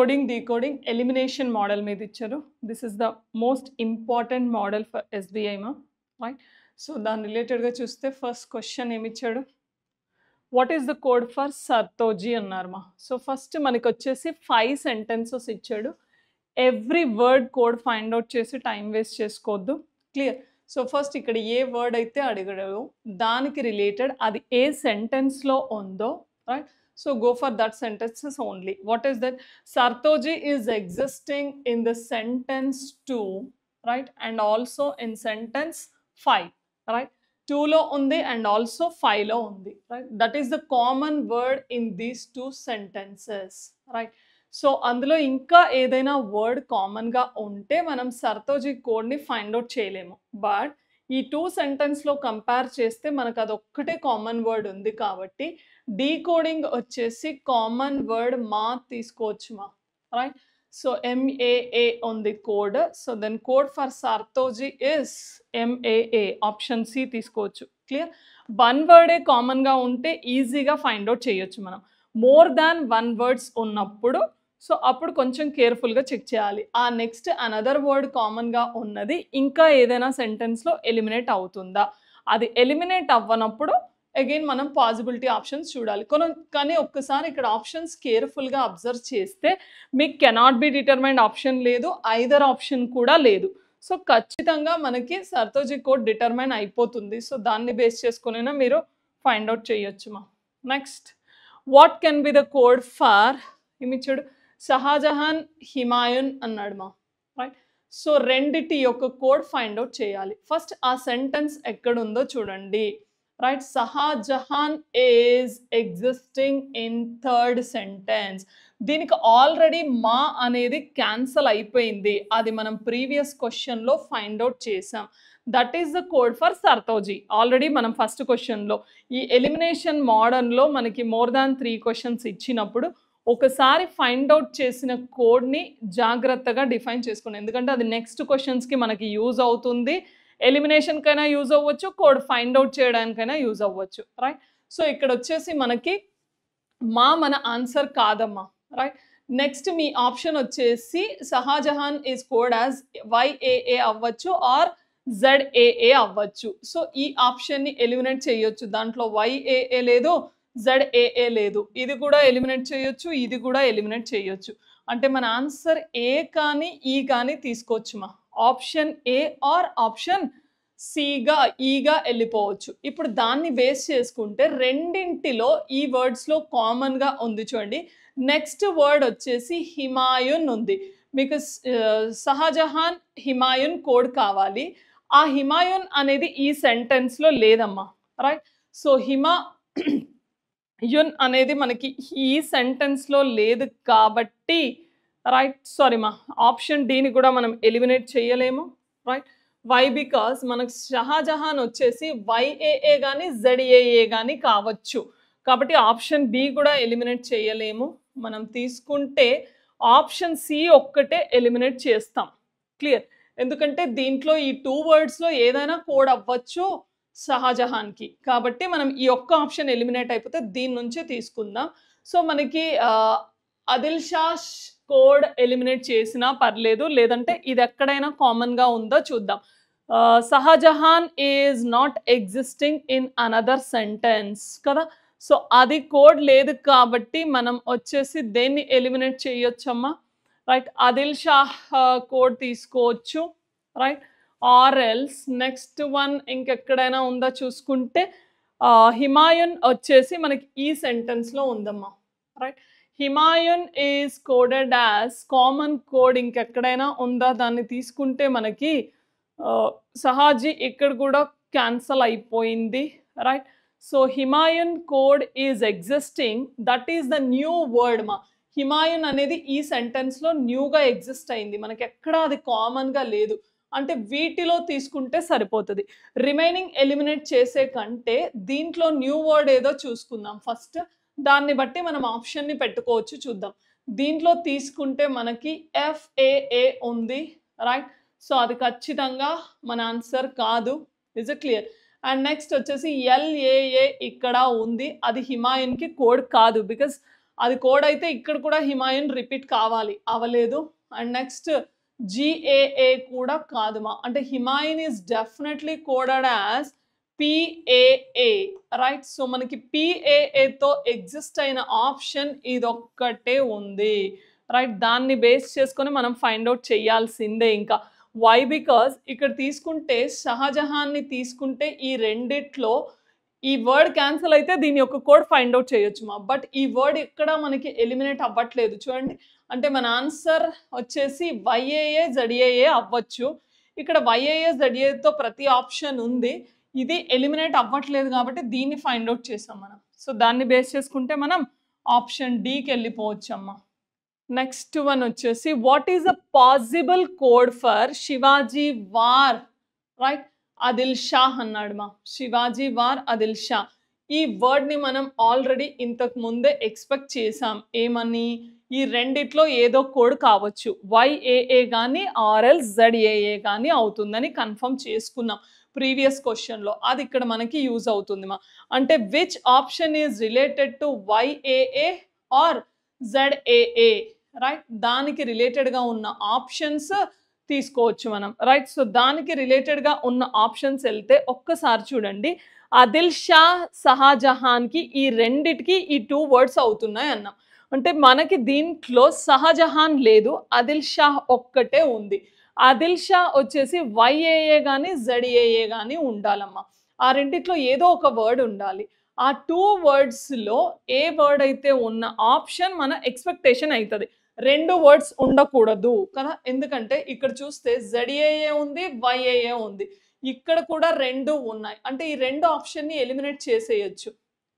Coding decoding elimination model మీద ఇచ్చారు. This is the most important model for SBI మా, right. So దాని రిలేటెడ్గా చూస్తే ఫస్ట్ క్వశ్చన్ ఏమి ఇచ్చాడు, what is the code for సర్తోజీ అన్నారు మా. సో ఫస్ట్ మనకి వచ్చేసి 5 సెంటెన్సెస్ ఇచ్చాడు. Every word code find out చేసి టైం వేస్ట్ చేసుకోవద్దు, క్లియర్. సో ఫస్ట్ ఇక్కడ ఏ వర్డ్ అయితే అడిగాడో దానికి రిలేటెడ్ అది ఏ సెంటెన్స్లో ఉందో, right. So go for that sentences only. What is that? Sartoji is existing in the sentence 2, right, and also in sentence 5, right. 2 lo undi and also 5 lo undi, right. That is the common word in these 2 sentences, right. So అందులో ఇంకా ఏదైనా word కామన్గా ఉంటే మనం సర్తోజీ కోడ్ని find out చేయలేము. But ఈ 2 సెంటెన్స్లో compare చేస్తే మనకు అదొక్కటే కామన్ వర్డ్ ఉంది కాబట్టి డీకోడింగ్ వచ్చేసి కామన్ వర్డ్ మా తీసుకోవచ్చు మా, రైట్. సో MAA ఉంది code. So then code for సర్తోజీ ఇస్ MAA, ఆప్షన్ C తీసుకోవచ్చు, క్లియర్. 1 వర్డే కామన్గా ఉంటే ఈజీగా ఫైండ్ అవుట్ చేయొచ్చు మనం. మోర్ దాన్ 1 వర్డ్స్ ఉన్నప్పుడు సో అప్పుడు కొంచెం కేర్ఫుల్గా చెక్ చేయాలి. ఆ నెక్స్ట్ అనదర్ వర్డ్ కామన్గా ఉన్నది ఇంకా ఏదైనా సెంటెన్స్లో ఎలిమినేట్ అవుతుందా, అది ఎలిమినేట్ అవ్వనప్పుడు అగైన్ మనం పాసిబిలిటీ ఆప్షన్స్ చూడాలి. కానీ ఒక్కసారి ఇక్కడ ఆప్షన్స్ కేర్ఫుల్గా అబ్జర్వ్ చేస్తే మీకు కెనాట్ బి డిటర్మైన్డ్ ఆప్షన్ లేదు, ఐదర్ ఆప్షన్ కూడా లేదు. సో ఖచ్చితంగా మనకి సర్తోజీ కోడ్ డిటర్మైన్ అయిపోతుంది. సో దాన్ని బేస్ చేసుకునైనా మీరు ఫైండ్ అవుట్ చేయొచ్చు మా. Next, what can be the code for ఇమిచ్చాడు షాజహాన్ హిమాయున్ అన్నాడు మా, రైట్. సో రెండిటి యొక్క కోడ్ ఫైండ్ అవుట్ చేయాలి. ఫస్ట్ ఆ సెంటెన్స్ ఎక్కడుందో చూడండి, right. Shahjahan is existing in 3rd sentence. దీనికి ఆల్రెడీ మా అనేది క్యాన్సల్ అయిపోయింది, అది మనం ప్రీవియస్ క్వశ్చన్లో ఫైండ్ అవుట్ చేసాం. That is the code for సర్తోజీ. ఆల్రెడీ మనం ఫస్ట్ క్వశ్చన్లో ఈ ఎలిమినేషన్ మోడర్న్లో మనకి మోర్ దాన్ 3 క్వశ్చన్స్ ఇచ్చినప్పుడు ఒకసారి ఫైండ్ అవుట్ చేసిన కోడ్ని జాగ్రత్తగా డిఫైన్ చేసుకోండి, ఎందుకంటే అది నెక్స్ట్ క్వశ్చన్స్కి మనకి యూజ్ అవుతుంది. ఎలిమినేషన్కైనా యూజ్ అవ్వచ్చు, కోడ్ ఫైండ్ అవుట్ చేయడానికైనా యూజ్ అవ్వచ్చు, రైట్. సో ఇక్కడ వచ్చేసి మనకి మన ఆన్సర్ కాదమ్మా, రైట్. నెక్స్ట్ మీ ఆప్షన్ వచ్చేసి Shahjahan is code as YAA అవ్వచ్చు ఆర్ ZAA అవ్వచ్చు. సో ఈ ఆప్షన్ని ఎలిమినేట్ చేయొచ్చు, దాంట్లో YAA లేదు, ZAA లేదు. ఇది కూడా ఎలిమినేట్ చేయొచ్చు, ఇది కూడా ఎలిమినేట్ చేయొచ్చు. అంటే మన ఆన్సర్ ఏ కానీ ఈ కానీ తీసుకోవచ్చు మా. ఆప్షన్ ఏ ఆర్ ఆప్షన్ సిగా ఈగా వెళ్ళిపోవచ్చు. ఇప్పుడు దాన్ని బేస్ చేసుకుంటే రెండింటిలో ఈ వర్డ్స్లో కామన్గా ఉంది చూడండి. నెక్స్ట్ వర్డ్ వచ్చేసి హిమాయున్ ఉంది. మీకు షాజహాన్ హిమాయున్ కోడ్ కావాలి, ఆ హిమాయున్ అనేది ఈ సెంటెన్స్లో లేదమ్మా, రైట్. సో హిమాయున్ అనేది మనకి ఈ సెంటెన్స్లో లేదు కాబట్టి రైట్, సారీ మా, ఆప్షన్ డీని కూడా మనం ఎలిమినేట్ చేయలేము, రైట్. వై? బికాస్ మనకు షాజహాన్ వచ్చేసి YAA కానీ ZAA కానీ కావచ్చు, కాబట్టి ఆప్షన్ బి కూడా ఎలిమినేట్ చేయలేము. మనం తీసుకుంటే ఆప్షన్ సి ఒక్కటే ఎలిమినేట్ చేస్తాం, క్లియర్. ఎందుకంటే దీంట్లో ఈ 2 వర్డ్స్లో ఏదైనా కోడ్ అవ్వచ్చు షాజహాన్కి, కాబట్టి మనం ఈ ఒక్క ఆప్షన్ ఎలిమినేట్ అయిపోతే దీని నుంచే తీసుకుందాం. సో మనకి అదిల్ షా కోడ్ ఎలిమినేట్ చేసినా పర్లేదు, లేదంటే ఇది ఎక్కడైనా కామన్గా ఉందో చూద్దాం. Shahjahan is not existing in another sentence కదా, సో అది కోడ్ లేదు కాబట్టి మనం వచ్చేసి దేన్ని ఎలిమినేట్ చేయొచ్చమ్మా, రైట్. అదిల్ షా కోడ్ తీసుకోవచ్చు, right. Or else next one ఇంకెక్కడైనా ఉందా చూసుకుంటే హిమాయున్ వచ్చేసి మనకి ఈ సెంటెన్స్లో ఉందమ్మా, right. Humayun is coded as common code ఇంకెక్కడైనా ఉందా దాన్ని తీసుకుంటే మనకి షహాజీ ఇక్కడ కూడా క్యాన్సల్ అయిపోయింది, right. So Humayun code is existing, that is the new word మా. హిమాయున్ అనేది ఈ సెంటెన్స్లో న్యూగా ఎగ్జిస్ట్ అయింది, మనకి ఎక్కడ అది కామన్గా లేదు, అంటే వీటిలో తీసుకుంటే సరిపోతుంది. రిమైనింగ్ ఎలిమినేట్ చేసే కంటే దీంట్లో న్యూ వర్డ్ ఏదో చూసుకుందాం ఫస్ట్, దాన్ని బట్టి మనం ఆప్షన్ని పెట్టుకోవచ్చు, చూద్దాం. దీంట్లో తీసుకుంటే మనకి FAA ఉంది, రైట్. సో అది ఖచ్చితంగా మన ఆన్సర్ కాదు, is it clear. And next వచ్చేసి LAA ఇక్కడ ఉంది, అది హిమాయున్కి కోడ్ కాదు, బికాస్ అది కోడ్ అయితే ఇక్కడ కూడా హిమాయున్ రిపీట్ కావాలి, అవ్వలేదు. అండ్ నెక్స్ట్ GAA కూడా కాదుమా, అంటే Humayun is definitely coded as PAA, right. So మనకి PAAతో ఎగ్జిస్ట్ అయిన ఆప్షన్ ఇదొక్కటే ఉంది, రైట్. దాన్ని బేస్ చేసుకొని మనం ఫైండ్ అవుట్ చేయాల్సిందే. ఇంకా వై, బికాజ్ ఇక్కడ తీసుకుంటే షాజహాన్ని తీసుకుంటే ఈ రెండిట్లో ఈ వర్డ్ క్యాన్సిల్ అయితే దీని యొక్క కోడ్ ఫైండ్ అవుట్ చేయొచ్చు మా, బట్ ఈ వర్డ్ ఇక్కడ మనకి ఎలిమినేట్ అవ్వట్లేదు చూడండి. అంటే మన ఆన్సర్ వచ్చేసి YAA ZAA అవ్వచ్చు. ఇక్కడ YAA ZAAతో ప్రతి ఆప్షన్ ఉంది, ఇది ఎలిమినేట్ అవ్వట్లేదు కాబట్టి దీన్ని ఫైండ్ అవుట్ చేసాం మనం. సో దాన్ని బేస్ చేసుకుంటే మనం ఆప్షన్ Dకి వెళ్ళిపోవచ్చు అమ్మా. నెక్స్ట్ వన్ వచ్చేసి what is a possible code for Shivaji war, right. Adil Shah అన్నాడు మా, శివాజీ వార్ ఆదిల్ షా. ఈ వర్డ్ని మనం ఆల్రెడీ ఇంతకు ముందే ఎక్స్పెక్ట్ చేసాం, ఏమని, ఈ రెండిట్లో ఏదో కోడ్ కావచ్చు, YAA కానీ RL ZAA కానీ అవుతుందని కన్ఫర్మ్ చేసుకున్నాం ప్రీవియస్ క్వశ్చన్లో. అది ఇక్కడ మనకి యూజ్ అవుతుంది మా. అంటే which option is related to YAA or ZAA, right. దానికి రిలేటెడ్గా ఉన్న ఆప్షన్స్ తీసుకోవచ్చు మనం, రైట్. సో దానికి రిలేటెడ్గా ఉన్న ఆప్షన్స్ వెళ్తే ఒక్కసారి చూడండి, ఆదిల్ షా షాజహాన్కి ఈ రెండిటికి ఈ 2 వర్డ్స్ అవుతున్నాయి అన్నాం. అంటే మనకి దీంట్లో షాజహాన్ లేదు, ఆదిల్ షా ఒక్కటే ఉంది. ఆదిల్ షా వచ్చేసి YAA కానీ ZAA కానీ ఉండాలమ్మా. ఆ రెండిట్లో ఏదో ఒక వర్డ్ ఉండాలి. ఆ 2 వర్డ్స్లో ఏ వర్డ్ అయితే ఉన్న ఆప్షన్ మన ఎక్స్పెక్టేషన్ అవుతుంది. 2 వర్డ్స్ ఉండకూడదు కదా, ఎందుకంటే ఇక్కడ చూస్తే ZAA ఉంది, YAA ఉంది, ఇక్కడ కూడా 2 ఉన్నాయి. అంటే ఈ 2 ఆప్షన్ని ఎలిమినేట్ చేసేయచ్చు,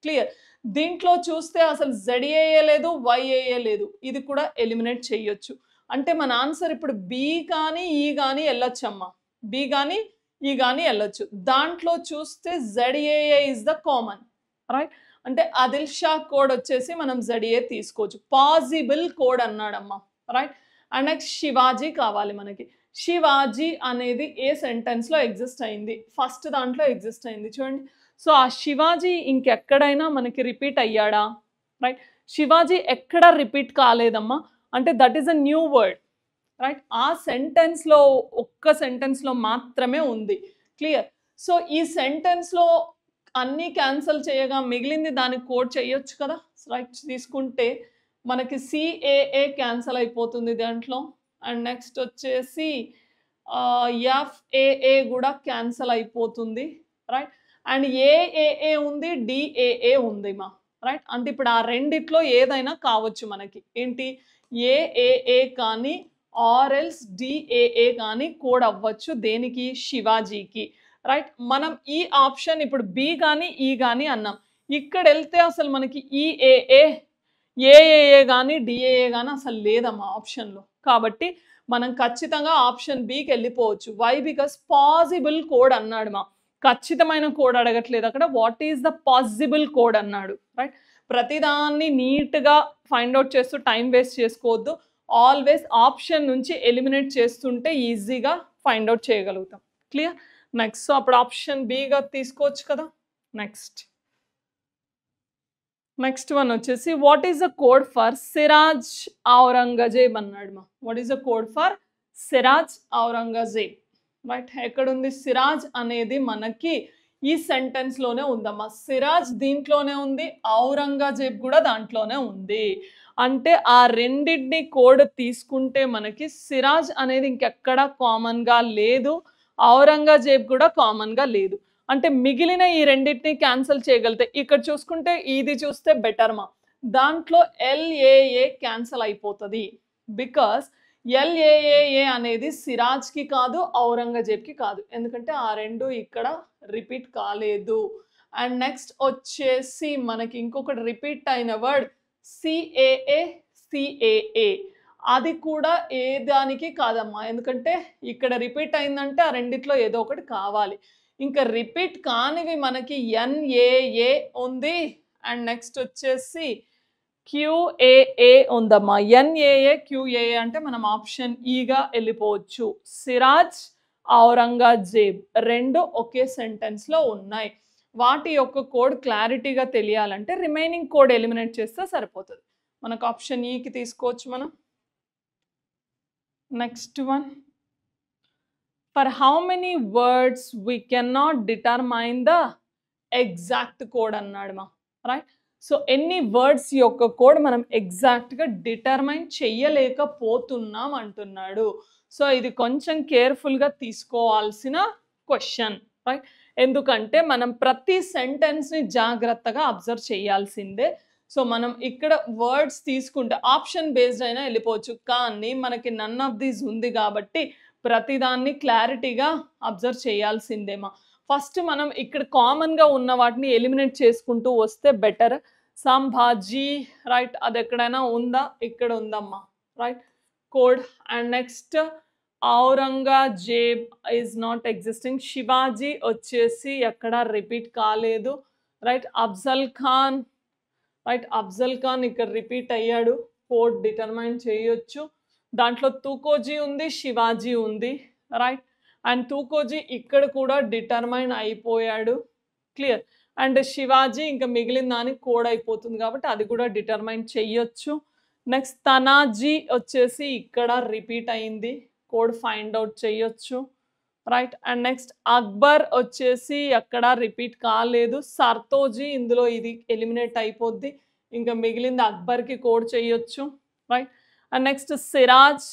క్లియర్. దీంట్లో చూస్తే అసలు ZAA లేదు, YAA లేదు, ఇది కూడా ఎలిమినేట్ చేయొచ్చు. అంటే మన ఆన్సర్ ఇప్పుడు B కానీ E కానీ వెళ్ళొచ్చు అమ్మా, B కానీ E కానీ వెళ్ళొచ్చు. దాంట్లో చూస్తే ZAA is the common, right. అంటే ఆదిల్ షా కోడ్ వచ్చేసి మనం ZAA తీసుకోవచ్చు, పాసిబుల్ కోడ్ అన్నాడమ్మా, రైట్. అండ్ నెక్స్ట్ శివాజీ కావాలి మనకి. శివాజీ అనేది ఏ సెంటెన్స్లో ఎగ్జిస్ట్ అయింది, ఫస్ట్ దాంట్లో ఎగ్జిస్ట్ అయింది చూడండి. సో ఆ శివాజీ ఇంకెక్కడైనా మనకి రిపీట్ అయ్యాడా, రైట్. శివాజీ ఎక్కడ రిపీట్ కాలేదమ్మా, అంటే that is a new word, right. ఆ సెంటెన్స్లో ఒక్క సెంటెన్స్లో మాత్రమే ఉంది, క్లియర్. సో ఈ సెంటెన్స్లో అన్నీ క్యాన్సిల్ చేయగా మిగిలింది దానికి కోడ్ చేయొచ్చు కదా, రైట్. తీసుకుంటే మనకి CAA క్యాన్సిల్ అయిపోతుంది దాంట్లో. అండ్ నెక్స్ట్ వచ్చేసి FAA కూడా క్యాన్సిల్ అయిపోతుంది, రైట్. అండ్ AAA ఉంది, DAA ఉంది మా, రైట్. అంటే ఇప్పుడు ఆ రెండిట్లో ఏదైనా కావచ్చు మనకి, ఏంటి, AAA కానీ ఆర్ఎల్స్ DAA కానీ కోడ్ అవ్వచ్చు దేనికి, శివాజీకి, రైట్. మనం ఈ ఆప్షన్ ఇప్పుడు B కానీ E కానీ అన్నాం, ఇక్కడ వెళ్తే అసలు మనకి EAA AAA కానీ DAA కానీ అసలు లేదమ్మా ఆప్షన్లో. కాబట్టి మనం ఖచ్చితంగా ఆప్షన్ Bకి వెళ్ళిపోవచ్చు. వై, బికాస్ పాసిబుల్ కోడ్ అన్నాడు మా, ఖచ్చితమైన కోడ్ అడగట్లేదు అక్కడ, what is the possible code అన్నాడు, రైట్. ప్రతిదాన్ని నీట్గా ఫైండ్ అవుట్ చేస్తూ టైం వేస్ట్ చేసుకోవద్దు, ఆల్వేస్ ఆప్షన్ నుంచి ఎలిమినేట్ చేస్తుంటే ఈజీగా ఫైండ్ అవుట్ చేయగలుగుతాం, క్లియర్. నెక్స్ట్, సో అప్పుడు ఆప్షన్ Bగా తీసుకోవచ్చు కదా. నెక్స్ట్ వన్ వచ్చేసి what is the code for Siraj Aurangzeb అన్నాడు మా. What is the code for Siraj Aurangzeb, right. ఎక్కడుంది సిరాజ్ అనేది మనకి ఈ సెంటెన్స్లోనే ఉందమ్మా. సిరాజ్ దీంట్లోనే ఉంది, ఔరంగజేబ్ కూడా దాంట్లోనే ఉంది. అంటే ఆ రెండింటిని కోడ్ తీసుకుంటే మనకి సిరాజ్ అనేది ఇంకెక్కడా కామన్గా లేదు, ఔరంగజేబ్ కూడా కామన్గా లేదు. అంటే మిగిలిన ఈ రెండింటిని క్యాన్సిల్ చేయగలిగితే ఇక్కడ చూసుకుంటే ఇది చూస్తే బెటర్ మా, దాంట్లో LAA క్యాన్సిల్ అయిపోతుంది, బికాస్ LAA అనేది సిరాజ్కి కాదు, ఔరంగజేబ్కి కాదు, ఎందుకంటే ఆ రెండు ఇక్కడ రిపీట్ కాలేదు. అండ్ నెక్స్ట్ వచ్చేసి మనకి ఇంకొకటి రిపీట్ అయిన వర్డ్ CAA, అది కూడా ఏ దానికి కాదమ్మా, ఎందుకంటే ఇక్కడ రిపీట్ అయిందంటే ఆ రెండిట్లో ఏదో ఒకటి కావాలి. ఇంకా రిపీట్ కానివి మనకి NAA ఉంది, అండ్ నెక్స్ట్ వచ్చేసి QAA ఉందమ్మా. NAA QAA అంటే మనం ఆప్షన్ ఈగా వెళ్ళిపోవచ్చు. సిరాజ్ ఔరంగజేబ్ రెండు ఒకే సెంటెన్స్లో ఉన్నాయి. వాటి యొక్క కోడ్ క్లారిటీగా తెలియాలంటే రిమైనింగ్ కోడ్ ఎలిమినేట్ చేస్తే సరిపోతుంది. మనకు ఆప్షన్ ఈకి తీసుకోవచ్చు మనం. Next one, for how many words we cannot determine the exact code అన్నాడు మా, రైట్. సో ఎన్ని వర్డ్స్ యొక్క కోడ్ మనం ఎగ్జాక్ట్గా డిటర్మైన్ చెయ్యలేకపోతున్నాం అంటున్నాడు. సో ఇది కొంచెం కేర్ఫుల్గా తీసుకోవాల్సిన క్వశ్చన్, రైట్. ఎందుకంటే మనం ప్రతి సెంటెన్స్ని జాగ్రత్తగా అబ్జర్వ్ చేయాల్సిందే. సో మనం ఇక్కడ వర్డ్స్ తీసుకుంటే ఆప్షన్ బేస్డ్ అయినా వెళ్ళిపోవచ్చు, కానీ మనకి నన్ ఆఫ్ దీస్ ఉంది కాబట్టి ప్రతిదాన్ని క్లారిటీగా అబ్జర్వ్ చేయాల్సిందేమా. ఫస్ట్ మనం ఇక్కడ కామన్గా ఉన్న వాటిని ఎలిమినేట్ చేసుకుంటూ వస్తే బెటర్. సంభాజీ, రైట్, అది ఎక్కడైనా ఉందా? ఇక్కడ ఉందమ్మా, right, code. And next Aurangzeb is not existing. Shivaji వచ్చేసి ఎక్కడ రిపీట్ కాలేదు, రైట్. అఫ్జల్ ఖాన్, రైట్, అఫ్జల్ ఖాన్ ఇక్కడ రిపీట్ అయ్యాడు, కోడ్ డిటర్మైన్ చేయొచ్చు. దాంట్లో తుకోజీ ఉంది, శివాజీ ఉంది, రైట్. అండ్ తుకోజీ ఇక్కడ కూడా డిటర్మైన్ అయిపోయాడు, క్లియర్. అండ్ శివాజీ ఇంకా మిగిలిన దానికి కోడ్ అయిపోతుంది కాబట్టి అది కూడా డిటర్మైన్ చెయ్యొచ్చు. నెక్స్ట్ తనాజీ వచ్చేసి ఇక్కడ రిపీట్ అయింది, కోడ్ ఫైండ్ అవుట్ చేయొచ్చు, రైట్. అండ్ నెక్స్ట్ అక్బర్ వచ్చేసి ఎక్కడ రిపీట్ కాలేదు. సర్తోజీ ఇందులో ఇది ఎలిమినేట్ అయిపోద్ది, ఇంకా మిగిలింది అక్బర్కి కోడ్ చేయొచ్చు, right. And next Siraj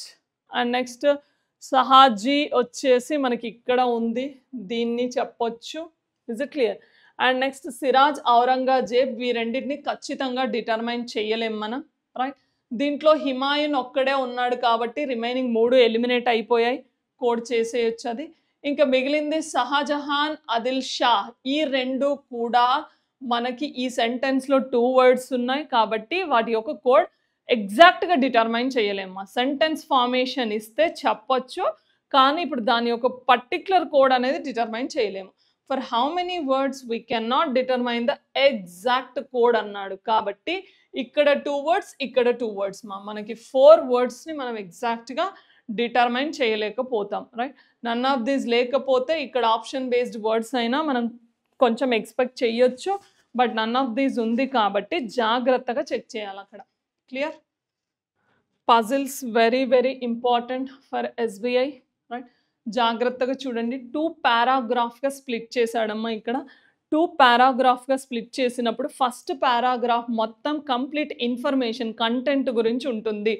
and next Shahaji వచ్చేసి మనకి ఇక్కడ ఉంది, దీన్ని చెప్పొచ్చు. Is it clear? And next Siraj, Aurangzeb, ఈ రెండింటిని ఖచ్చితంగా డిటర్మైన్ చేయలేం మనం, రైట్. దీంట్లో హిమాయున్ ఒక్కడే ఉన్నాడు కాబట్టి రిమైనింగ్ 3 ఎలిమినేట్ అయిపోయాయి, కోడ్ చేసేయచ్చు అది. ఇంకా మిగిలింది షాజహాన్, ఆదిల్ షా, ఈ 2 కూడా మనకి ఈ సెంటెన్స్లో 2 వర్డ్స్ ఉన్నాయి కాబట్టి వాటి యొక్క కోడ్ ఎగ్జాక్ట్గా డిటర్మైన్ చేయలేమ్మా. సెంటెన్స్ ఫార్మేషన్ ఇస్తే చెప్పొచ్చు, కానీ ఇప్పుడు దాని యొక్క పర్టిక్యులర్ కోడ్ అనేది డిటర్మైన్ చేయలేము. For how many words we can not determine the exact code అన్నాడు కాబట్టి ఇక్కడ 2 వర్డ్స్, ఇక్కడ 2 వర్డ్స్ మా, మనకి 4 వర్డ్స్ని మనం ఎగ్జాక్ట్గా డిటర్మైన్ చేయలేకపోతాం, రైట్. నన్ ఆఫ్ దీస్ లేకపోతే ఇక్కడ ఆప్షన్ బేస్డ్ వర్డ్స్ అయినా మనం కొంచెం ఎక్స్పెక్ట్ చేయొచ్చు, బట్ నన్ ఆఫ్ దీస్ ఉంది కాబట్టి జాగ్రత్తగా చెక్ చేయాలి అక్కడ, clear. Puzzles very very important for SBI, right. జాగ్రత్తగా చూడండి. 2 పారాగ్రాఫ్గా స్ప్లిట్ చేశాడమ్మా. ఇక్కడ 2 పారాగ్రాఫ్గా స్ప్లిట్ చేసినప్పుడు ఫస్ట్ పారాగ్రాఫ్ మొత్తం కంప్లీట్ ఇన్ఫర్మేషన్ కంటెంట్ గురించి ఉంటుంది.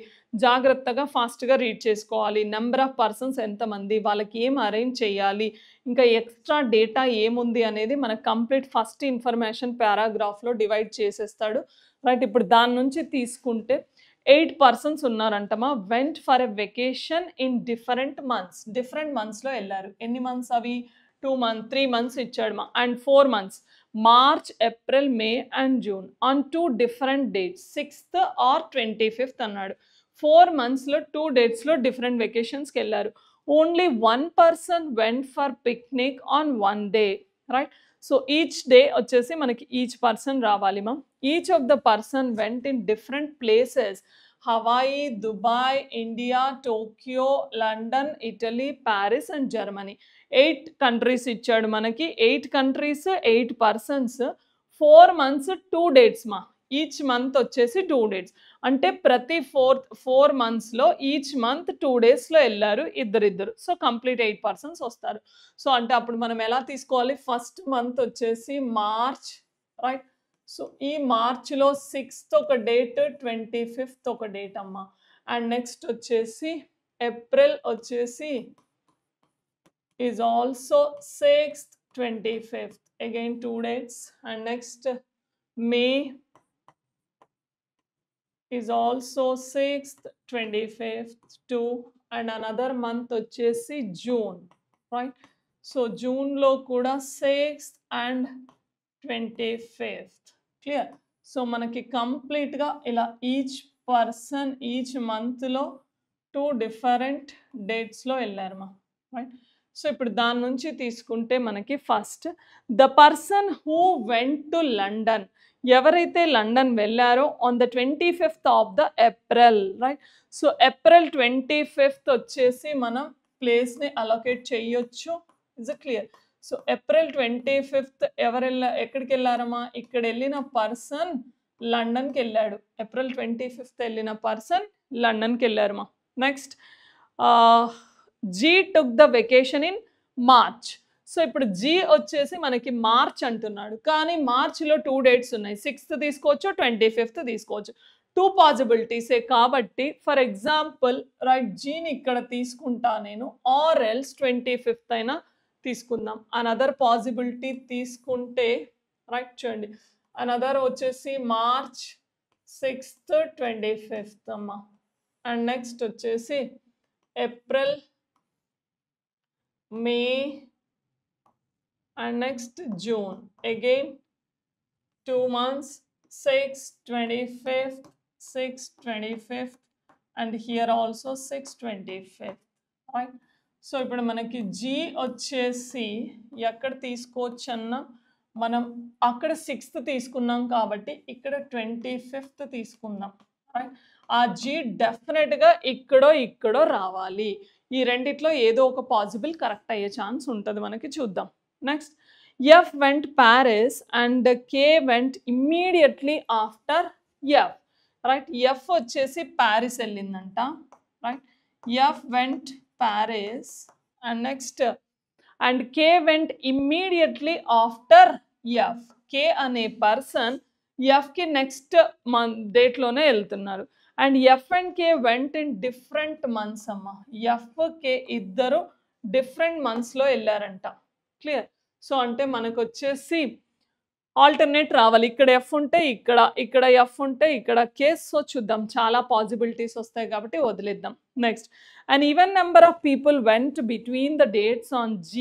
జాగ్రత్తగా ఫాస్ట్గా రీడ్ చేసుకోవాలి. నెంబర్ ఆఫ్ పర్సన్స్ ఎంతమంది, వాళ్ళకి ఏం అరేంజ్ చేయాలి, ఇంకా ఎక్స్ట్రా డేటా ఏముంది అనేది మనకు కంప్లీట్ ఫస్ట్ ఇన్ఫర్మేషన్ పారాగ్రాఫ్లో డివైడ్ చేసేస్తాడు, రైట్. ఇప్పుడు దాని నుంచి తీసుకుంటే 8 persons ఉన్నారంటమా. Went for a vacation in different మంత్స్లో వెళ్ళారు. ఎన్ని మంత్స్ అవి? 2 months, 3 months ఇచ్చాడు మా. And 4 months, March, April, May and June, on 2 different dates, 6th or 25th అన్నాడు. 4 monthsలో 2 datesలో డిఫరెంట్ వెకేషన్స్కి వెళ్ళారు. Only 1 person went for picnic on 1 day, right. So each day వచ్చేసి మనకి ఈచ్ పర్సన్ రావాలి మా. Each of the person went in different places, Hawaii, Dubai, India, Tokyo, London, Italy, Paris and Germany. 8 countries ఇచ్చాడు మనకి. 8 countries, 8 persons, 4 months, 2 dates మా. Each month వచ్చేసి 2 dates, అంటే ప్రతి 4 monthsలో ఈచ్ మంత్ 2 daysలో వెళ్ళారు ఇద్దరిద్దరు. సో కంప్లీట్ 8 persons వస్తారు. సో అంటే అప్పుడు మనం ఎలా తీసుకోవాలి? ఫస్ట్ మంత్ వచ్చేసి మార్చ్, రైట్. సో ఈ మార్చ్లో 6th ఒక డేట్, 25th ఒక డేట్ అమ్మా. అండ్ నెక్స్ట్ వచ్చేసి ఏప్రిల్ వచ్చేసి is also 6th, 25th, again 2 dates. And next May is also 6th, 25th, 2, and another month వచ్చేసి జూన్, రైట్. సో జూన్లో కూడా 6th and 25th, clear. So మనకి కంప్లీట్గా ఇలా ఈచ్ పర్సన్ ఈచ్ మంత్లో 2 different డేట్స్లో వెళ్ళారు మా, రైట్. సో ఇప్పుడు దాని నుంచి తీసుకుంటే మనకి first the person who went to London, ఎవరైతే లండన్ వెళ్ళారో on the 25th of the April, right. So April 25th వచ్చేసి మనం ప్లేస్ని అలొకేట్ చేయొచ్చు. Is it clear? So April 25th ఎక్కడికి వెళ్ళారమ్మా? ఇక్కడ వెళ్ళిన పర్సన్ లండన్కి వెళ్ళాడు. ఏప్రిల్ 25th వెళ్ళిన పర్సన్ లండన్కి వెళ్ళారు మా. Next G took the vacation in March. So ఇప్పుడు జీ వచ్చేసి మనకి మార్చ్ అంటున్నాడు, కానీ మార్చ్లో 2 డేట్స్ ఉన్నాయి. 6th తీసుకోవచ్చు, 25th తీసుకోవచ్చు. 2 పాసిబిలిటీసే కాబట్టి ఫర్ ఎగ్జాంపుల్ రైట్ జీని ఇక్కడ తీసుకుంటా నేను, ఆర్ ఎల్స్ 25th అయినా తీసుకుందాం. అనదర్ పాసిబిలిటీ తీసుకుంటే రైట్ చూడండి, అనదర్ వచ్చేసి మార్చ్ 6th 25th అమ్మా. అండ్ నెక్స్ట్ వచ్చేసి April, May and next June. Again 2 months, 6, 25th, 6, 25th and here also 6, 25th. Right? So ఇప్పుడు మనకి జీ వచ్చేసి ఎక్కడ తీసుకోవచ్చు అన్న, మనం అక్కడ 6th తీసుకున్నాం కాబట్టి ఇక్కడ 25th తీసుకుందాం. రైట్, ఆ జీ డెఫినెట్గా ఇక్కడో రావాలి. ఈ రెండిట్లో ఏదో ఒక పాసిబుల్ కరెక్ట్ అయ్యే ఛాన్స్ ఉంటుంది మనకి. చూద్దాం. Next F went Paris and K went immediately after F. Right, F వచ్చేసి ప్యారిస్ వెళ్ళిందంట. Right, F went Paris and next and K went immediately after F. K అనే పర్సన్ Fకి నెక్స్ట్ మంత్ డేట్లోనే వెళ్తున్నారు. And F and K went in different months అమ్మా. F, K ఇద్దరు different మంత్స్లో వెళ్ళారంట. Clear? So అంటే మనకు వచ్చేసి ఆల్టర్నేట్ రావాలి. ఇక్కడ F ఉంటే ఇక్కడ F ఉంటే ఇక్కడ కేస్. సో చూద్దాం, చాలా పాసిబిలిటీస్ వస్తాయి కాబట్టి వదిలేద్దాం. Next, and even number of people vent between the dates on G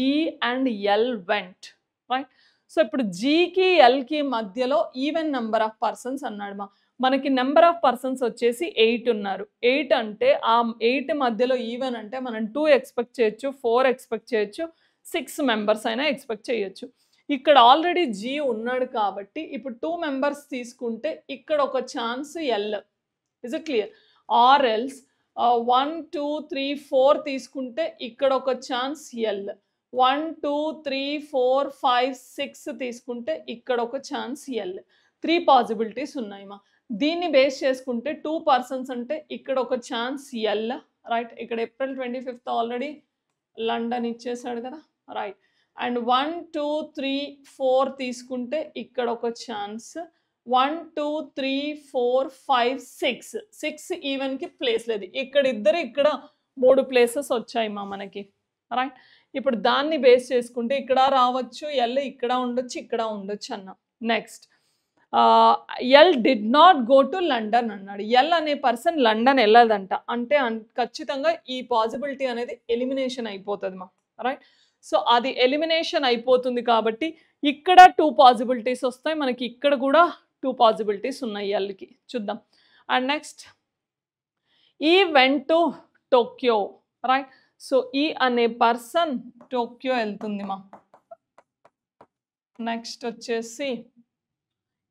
and L vent. Right, so ఇప్పుడు Gకి Lకి మధ్యలో ఈవెన్ నెంబర్ ఆఫ్ పర్సన్స్ అన్నాడు. మనకి నెంబర్ ఆఫ్ పర్సన్స్ వచ్చేసి 8 ఉన్నారు. 8 అంటే ఆ 8 మధ్యలో ఈవెన్ అంటే మనం 2 ఎక్స్పెక్ట్ చేయొచ్చు, 4 ఎక్స్పెక్ట్ చేయొచ్చు, 6 మెంబర్స్ అయినా ఎక్స్పెక్ట్ చేయొచ్చు. ఇక్కడ ఆల్రెడీ జీ ఉన్నాడు కాబట్టి ఇప్పుడు 2 మెంబర్స్ తీసుకుంటే ఇక్కడ ఒక chance L. Is it clear? Or else 1, 2, 3, 4 తీసుకుంటే ఇక్కడ ఒక ఛాన్స్ ఎల్. 1, 2, 3, 4, 5, 6 తీసుకుంటే ఇక్కడ ఒక ఛాన్స్ ఎల్. 3 పాసిబిలిటీస్ ఉన్నాయమ్మా. దీన్ని బేస్ చేసుకుంటే 2 పర్సన్స్ అంటే ఇక్కడ ఒక ఛాన్స్ ఎల్. రైట్, ఇక్కడ ఏప్రిల్ 25th ఆల్రెడీ లండన్ ఇచ్చేసాడు కదా. రైట్, అండ్ 1, 2, 3, 4 తీసుకుంటే ఇక్కడ ఒక ఛాన్స్. 1, 2, 3, 4, 5, 6 ఈవెన్కి ప్లేస్ లేదు. ఇక్కడ 3 ప్లేసెస్ వచ్చాయమ్మా మనకి. రైట్, ఇప్పుడు దాన్ని బేస్ చేసుకుంటే ఇక్కడ రావచ్చు ఎల్, ఇక్కడ ఉండొచ్చు అన్న. Next, L did not go to London అన్నాడు. ఎల్ అనే పర్సన్ లండన్ వెళ్ళదంట. అంటే ఖచ్చితంగా ఈ పాసిబిలిటీ అనేది ఎలిమినేషన్ అయిపోతుంది మా. రైట్, సో అది ఎలిమినేషన్ అయిపోతుంది కాబట్టి ఇక్కడ 2 పాసిబిలిటీస్ వస్తాయి మనకి. ఇక్కడ కూడా 2 పాసిబిలిటీస్ ఉన్నాయి ఎల్కి. చూద్దాం. అండ్ నెక్స్ట్, ఈ went to Tokyo. Right, so ఈ అనే పర్సన్ టోక్యో వెళ్తుంది మా. నెక్స్ట్ వచ్చేసి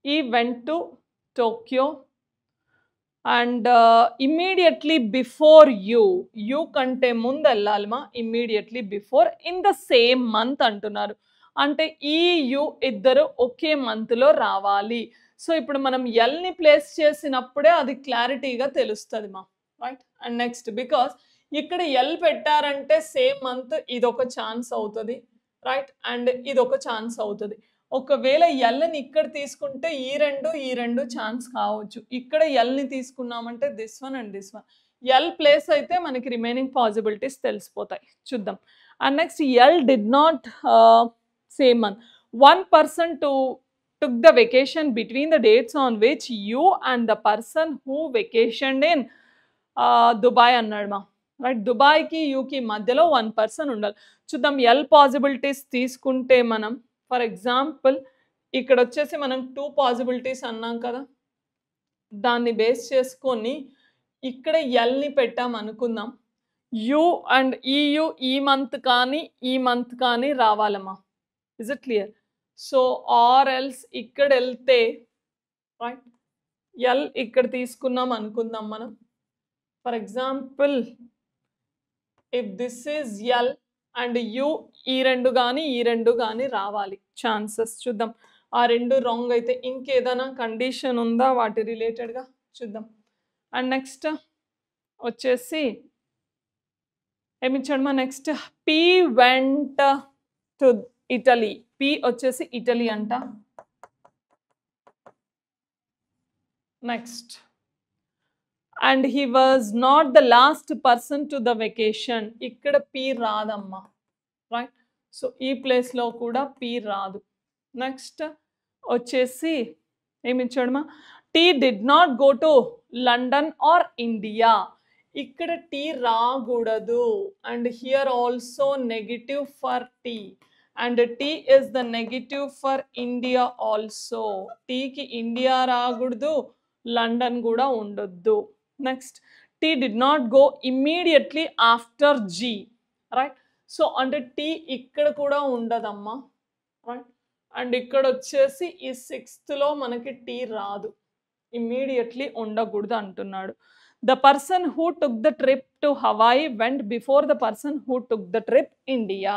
ఈ went to Tokyo and immediately before you కంటే ముందు వెళ్ళాలి మా. Immediately before in the same month అంటున్నారు. అంటే ఈ యూ ఇద్దరు ఒకే మంత్లో రావాలి. సో ఇప్పుడు మనం ఎల్ని ప్లేస్ చేసినప్పుడే అది క్లారిటీగా తెలుస్తుంది మా. రైట్, అండ్ నెక్స్ట్ బికాస్ ఇక్కడ ఎల్ పెట్టారంటే సేమ్ మంత్ ఇదొక ఛాన్స్ అవుతుంది. రైట్, అండ్ ఇదొక ఛాన్స్ అవుతుంది. ఒకవేళ ఎల్ని ఇక్కడ తీసుకుంటే ఈ రెండు ఛాన్స్ కావచ్చు. ఇక్కడ ఎల్ని తీసుకున్నామంటే this one and this one. L place అయితే మనకి రిమైనింగ్ పాసిబిలిటీస్ తెలిసిపోతాయి. చూద్దాం. And next, L did not same month. 1 person took the vacation between the dates on which you and the person who vacationed in Dubai అన్నాడు మా. Right, దుబాయ్కి యూకి మధ్యలో 1 person ఉండాలి. చూద్దాం, ఎల్ పాసిబిలిటీస్ తీసుకుంటే మనం ఫర్ ఎగ్జాంపుల్ ఇక్కడ వచ్చేసి మనం 2 పాసిబిలిటీస్ అన్నాం కదా, దాన్ని బేస్ చేసుకొని ఇక్కడ ఎల్ని పెట్టాం అనుకుందాం. యూ అండ్ ఈయూ ఈ మంత్ కానీ రావాలమ్మా. Is it clear? So or else ఇక్కడ వెళ్తే రైట్, ఎల్ ఇక్కడ తీసుకున్నాం అనుకుందాం మనం. For example if this is L and U ఈ రెండు కానీ రావాలి ఛాన్సెస్. చూద్దాం. ఆ రెండు రాంగ్ అయితే ఇంకేదైనా కండిషన్ ఉందా వాటి రిలేటెడ్గా చూద్దాం. అండ్ నెక్స్ట్ వచ్చేసి ఏమిచ్చాడమ్మా next P went to Italy. P వచ్చేసి ఇటలీ అంట. Next and he was not the last person to the vacation. ఇక్కడ పీ రాదమ్మా, రైట్. సో ఈ ప్లేస్లో కూడా పీ రాదు. నెక్స్ట్ వచ్చేసి ఏమిచ్చాడమ్మా T did not go to London or India. ఇక్కడ టీ రాకూడదు. And here also negative for T. And T is the negative for India also. టీకి ఇండియా రాకూడదు, లండన్ కూడా ఉండొద్దు. Next tea did not go immediately after G, right. So అంటే T ఇక్కడ కూడా ఉండదమ్మా, right. And ఇక్కడ వచ్చేసి ఈ 6th మనకి టీ రాదు, ఇమ్మీడియట్లీ ఉండకూడదు అంటున్నాడు. The person who took the trip to Hawaii vent before the person who took the trip India.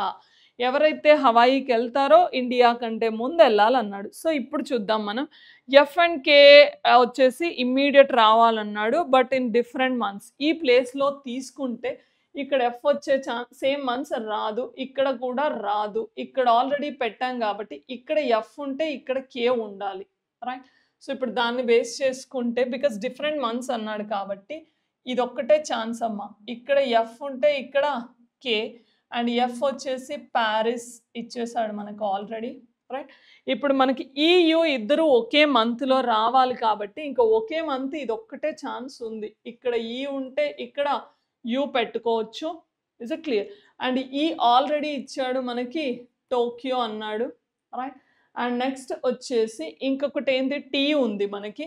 ఎవరైతే హవాయికి వెళ్తారో ఇండియా కంటే ముందు వెళ్ళాలన్నాడు. సో ఇప్పుడు చూద్దాం మనం. ఎఫ్ అండ్ కే వచ్చేసి ఇమ్మీడియట్ రావాలన్నాడు, బట్ ఇన్ డిఫరెంట్ మంత్స్. ఈ ప్లేస్లో తీసుకుంటే ఇక్కడ ఎఫ్ వచ్చే సేమ్ మంత్స్ రాదు, ఇక్కడ కూడా రాదు. ఇక్కడ ఆల్రెడీ పెట్టాం కాబట్టి ఇక్కడ ఎఫ్ ఉంటే ఇక్కడ కే ఉండాలి, రైట్. సో ఇప్పుడు దాన్ని బేస్ చేసుకుంటే బికాస్ డిఫరెంట్ మంత్స్ అన్నాడు కాబట్టి ఇది ఒక్కటే ఛాన్స్ అమ్మా. ఇక్కడ ఎఫ్ ఉంటే ఇక్కడ కే, అండ్ ఎఫ్ వచ్చేసి ప్యారిస్ ఇచ్చేసాడు మనకు ఆల్రెడీ, రైట్. ఇప్పుడు మనకి ఈయు ఇద్దరు ఒకే మంత్లో రావాలి కాబట్టి ఇంకా ఒకే మంత్ ఇది ఒక్కటే ఛాన్స్ ఉంది. ఇక్కడ ఈ ఉంటే ఇక్కడ యూ పెట్టుకోవచ్చు. Is it clear? అండ్ ఈ ఆల్రెడీ ఇచ్చాడు మనకి టోక్యో అన్నాడు, రైట్. అండ్ నెక్స్ట్ వచ్చేసి ఇంకొకటి ఏంటి టీ ఉంది మనకి.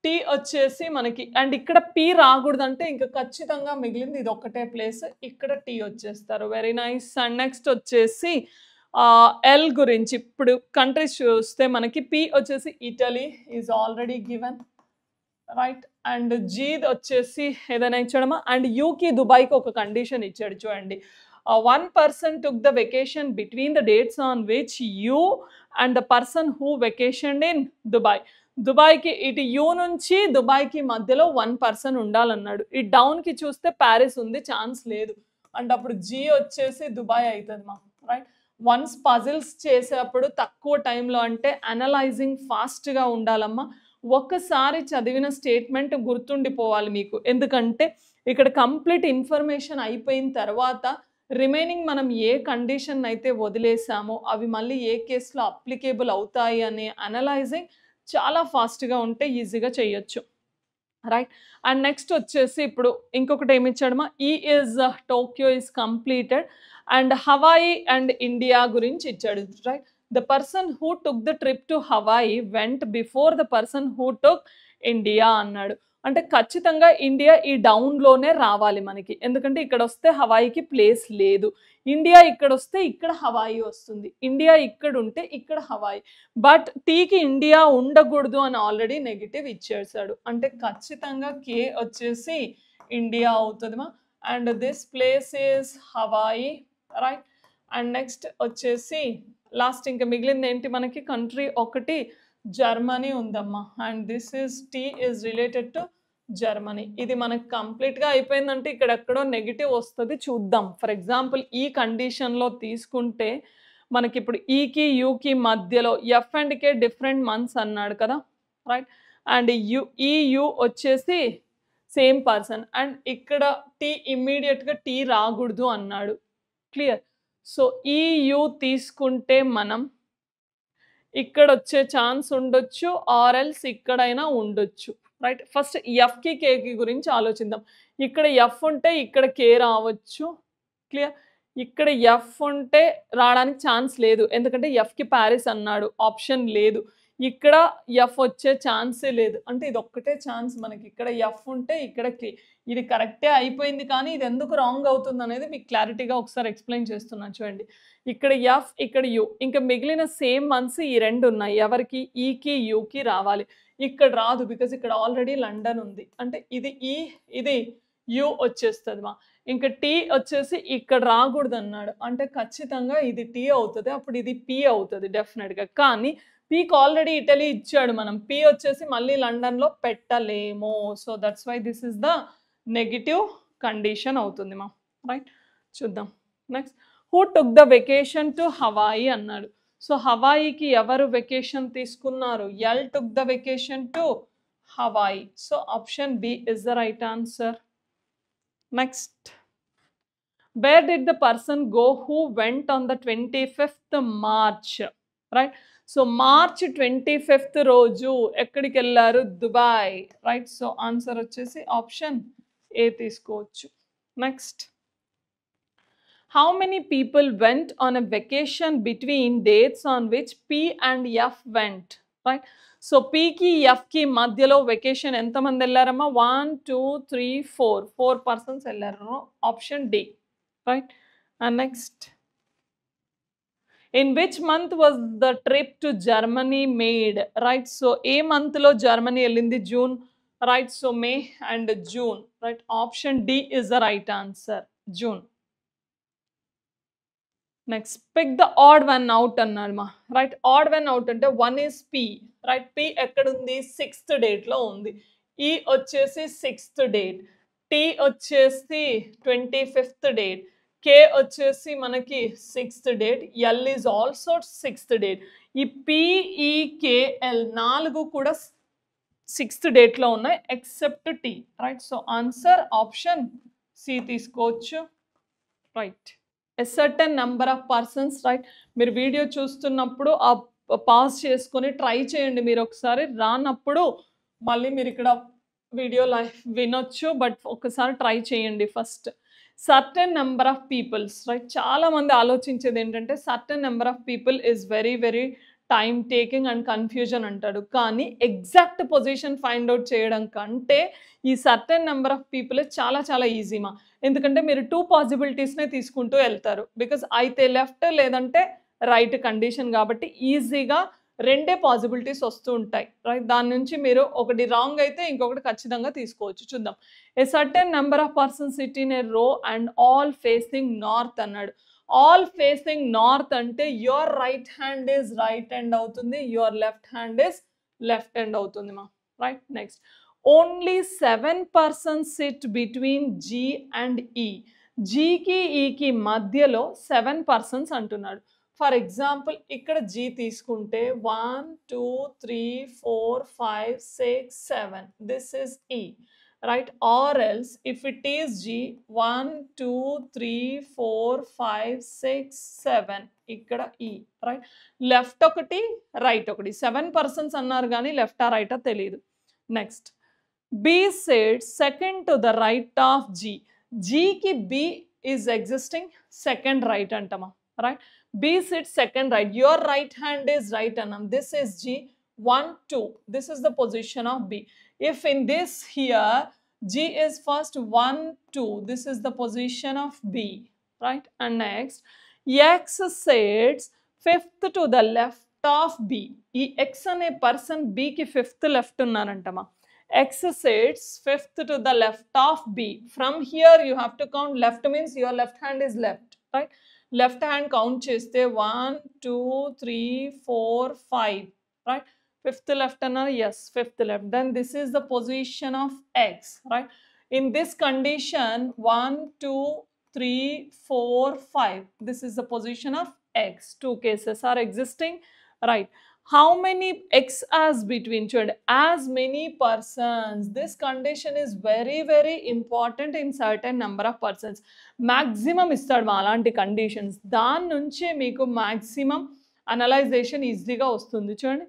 టీ వచ్చేసి మనకి అండ్ ఇక్కడ పీ రాకూడదంటే ఇంకా ఖచ్చితంగా మిగిలింది ఇది ఒక్కటే ప్లేస్, ఇక్కడ టీ వచ్చేస్తారు. Very nice. అండ్ నెక్స్ట్ వచ్చేసి ఎల్ గురించి ఇప్పుడు కంట్రీస్ చూస్తే మనకి పీ వచ్చేసి Italy is already given, right. And G వచ్చేసి ఏదైనా ఇచ్చాడమా. అండ్ యూకి దుబాయ్కి ఒక కండిషన్ ఇచ్చాడు చూడండి. one person took the vacation between the dates on which you and the person who vacationed in Dubai. దుబాయ్కి ఇటు యూ నుంచి దుబాయ్కి మధ్యలో 1 person ఉండాలన్నాడు. ఈ డౌన్కి చూస్తే ప్యారిస్ ఉంది, ఛాన్స్ లేదు. అండ్ అప్పుడు జీ వచ్చేసి దుబాయ్ అవుతుంది మా, రైట్. వన్స్ పజిల్స్ చేసేటప్పుడు తక్కువ టైంలో అంటే అనలైజింగ్ ఫాస్ట్గా ఉండాలమ్మా. ఒక్కసారి చదివిన స్టేట్మెంట్ గుర్తుండిపోవాలి మీకు, ఎందుకంటే ఇక్కడ కంప్లీట్ ఇన్ఫర్మేషన్ అయిపోయిన తర్వాత రిమైనింగ్ మనం ఏ కండిషన్ అయితే వదిలేసామో అవి మళ్ళీ ఏ కేసులో అప్లికేబుల్ అవుతాయి అనే అనలైజింగ్ చాలా ఫాస్ట్గా ఉంటే ఈజీగా చేయొచ్చు, రైట్. అండ్ నెక్స్ట్ వచ్చేసి ఇప్పుడు ఇంకొకటి ఏమి ఇచ్చాడమా. ఈ is Tokyo is completed. And Hawaii and India గురించి ఇచ్చాడు, right. The person who took the trip to Hawaii vent before the person who took India అన్నాడు. అంటే ఖచ్చితంగా ఇండియా ఈ డౌన్లోనే రావాలి మనకి, ఎందుకంటే ఇక్కడ వస్తే హవాయికి ప్లేస్ లేదు. ఇండియా ఇక్కడ వస్తే ఇక్కడ హవాయి వస్తుంది, ఇండియా ఇక్కడ ఉంటే ఇక్కడ హవాయి. బట్ టీకి ఇండియా ఉండకూడదు అని ఆల్రెడీ నెగిటివ్ ఇచ్చేసాడు, అంటే ఖచ్చితంగా కే వచ్చేసి ఇండియా అవుతుందిమా. And this place is Hawaii, right. And next వచ్చేసి లాస్ట్ ఇంకా మిగిలింది ఏంటి మనకి కంట్రీ ఒకటి జర్మనీ ఉందమ్మా. And this is T is related to Germany. ఇది మనకు కంప్లీట్గా అయిపోయిందంటే ఇక్కడ ఎక్కడో నెగిటివ్ వస్తుంది, చూద్దాం. ఫర్ ఎగ్జాంపుల్ ఈ కండిషన్లో తీసుకుంటే మనకి ఇప్పుడు ఈకి యూకి మధ్యలో F and K different months అన్నాడు కదా, రైట్. అండ్ యూ వచ్చేసి సేమ్ పర్సన్. అండ్ ఇక్కడ టీ ఇమ్మీడియట్గా టీ రాకూడదు అన్నాడు, క్లియర్. సో ఈ యూ తీసుకుంటే మనం ఇక్కడ వచ్చే ఛాన్స్ ఉండొచ్చు, ఆర్ఎల్స్ ఇక్కడైనా ఉండొచ్చు, రైట్. ఫస్ట్ ఎఫ్కి కేకి గురించి ఆలోచిద్దాం. ఇక్కడ ఎఫ్ ఉంటే ఇక్కడ కే రావచ్చు, క్లియర్. ఇక్కడ ఎఫ్ ఉంటే రావడానికి ఛాన్స్ లేదు, ఎందుకంటే ఎఫ్కి ప్యారిస్ అన్నాడు, ఆప్షన్ లేదు. ఇక్కడ ఎఫ్ వచ్చే ఛాన్సే లేదు, అంటే ఇది ఒక్కటే ఛాన్స్ మనకి. ఇక్కడ ఎఫ్ ఉంటే ఇక్కడ కే, ఇది కరెక్టే అయిపోయింది. కానీ ఇది ఎందుకు రాంగ్ అవుతుంది అనేది మీకు క్లారిటీగా ఒకసారి ఎక్స్ప్లెయిన్ చేస్తున్నాను చూడండి. ఇక్కడ ఎఫ్ ఇక్కడ యూ, ఇంకా మిగిలిన సేమ్ మంత్స్ ఈ రెండు ఉన్నాయి. ఎవరికి? ఈకి యూకి రావాలి, ఇక్కడ రాదు బికాజ్ ఇక్కడ ఆల్రెడీ లండన్ ఉంది. అంటే ఇది ఈ ఇది యూ వచ్చేస్తుంది మా. ఇంకా టీ వచ్చేసి ఇక్కడ రాకూడదు అన్నాడు, అంటే ఖచ్చితంగా ఇది టీ అవుతుంది, అప్పుడు ఇది పీ అవుతుంది డెఫినెట్గా. కానీ పీకి ఆల్రెడీ ఇటలీ ఇచ్చాడు, మనం పీ వచ్చేసి మళ్ళీ లండన్లో పెట్టలేము. So that's why this is the negative condition అవుతుంది మా. రైట్, చూద్దాం next. Who took the vacation to Hawaii అన్నాడు. సో హవాయికి ఎవరు వెకేషన్ తీసుకున్నారు? L took the vacation to Hawaii. So option B is the right answer. Next, where did the person go who went on the 25th March? Right, so March 25th రోజు ఎక్కడికి వెళ్ళారు? Dubai. Right, so answer వచ్చేసి option A తీసుకోవచ్చు. Next, how many people went on a vacation between dates on which P and F went? Right, so పీకి ఎఫ్కి మధ్యలో vacation ఎంతమంది వెళ్ళారమ్మా? 1 2 3 4 పర్సన్స్ వెళ్ళారు. Option D. Right, and next, in which month was the trip to Germany made? Right, so a month lo Germany ellindi, June. Right, so May and June. Right, option D is the right answer, June. Next, pick the odd one out annadma. Right, odd one out ante one is P. Right, P ekkadundi 6th date lo undi, E vachesi 6th date, T vachesi 25th date, K వచ్చేసి మనకి 6th date, L is also 6th date. ఈ PEKL 4 కూడా 6th డేట్లో ఉన్నాయి except T. Right, so answer option C తీసుకోవచ్చు. Right, a certain number of persons. Right, మీరు video చూస్తున్నప్పుడు pause చేసుకొని ట్రై చేయండి. మీరు ఒకసారి రానప్పుడు మళ్ళీ మీరు ఇక్కడ వీడియో లైవ్ వినొచ్చు, బట్ ఒకసారి ట్రై చేయండి first. Certain number of peoples. Right, చాలా మంది ఆలోచించేది ఏంటంటే certain number of people is very very time taking and confusion అంటాడు. కానీ ఎగ్జాక్ట్ పొజిషన్ ఫైండ్ అవుట్ చేయడం కంటే ఈ సర్టెన్ నెంబర్ ఆఫ్ పీపుల్ చాలా చాలా ఈజీమా. ఎందుకంటే మీరు 2 పాసిబిలిటీస్నే తీసుకుంటూ వెళ్తారు, బికాజ్ అయితే లెఫ్ట్ లేదంటే రైట్ కండిషన్ కాబట్టి ఈజీగా 2 పాసిబిలిటీస్ వస్తూ ఉంటాయి. రైట్, దాని నుంచి మీరు ఒకటి రాంగ్ అయితే ఇంకొకటి ఖచ్చితంగా తీసుకోవచ్చు. చూద్దాం. A certain number of persons sit in a row and all facing north అన్నాడు. ఆల్ ఫేసింగ్ నార్త్ అంటే your right hand is right hand అవుతుంది, your left hand is left hand అవుతుంది మా. Right, next, only 7 persons sit between G and E. జీకి ఈకి మధ్యలో 7 persons అంటున్నాడు. For example ఇక్కడ G తీసుకుంటే 1 2 3 4 5 6 7, this is E. Right, or else if it is G 1 2 3 4 5 6 7, ఇక్కడ E. రైట్, లెఫ్ట్ ఒకటి రైట్ ఒకటి, 7 పర్సన్స్ అన్నారు కానీ లెఫ్టా రైటా తెలియదు. Next, B said second to the right of G. Gకి B is existing second right antama. Right, B sits second right, your right hand is right anam, this is G 1 2, this is the position of B. If in this here G is first 1 2, this is the position of B. Right, and next, X sits fifth to the left of B. ఈ X అనే person B కి 5th left ఉన్నారంటమా. X sits 5th to the left of B. From here you have to count, left means your left hand is left. Right, left hand count cheste 1 2 3 4 5. Right, 5th left another, yes 5th left. Then this is the position of X. Right, in this condition 1 2 3 4 5, this is the position of X. 2 cases are existing. Right, how many X as between, chud, as many persons. This condition is very very important in certain number of persons. Maximum istadu alanti conditions, dan nunchi meeku maximum analyzation easy ga vastundi. Chudandi,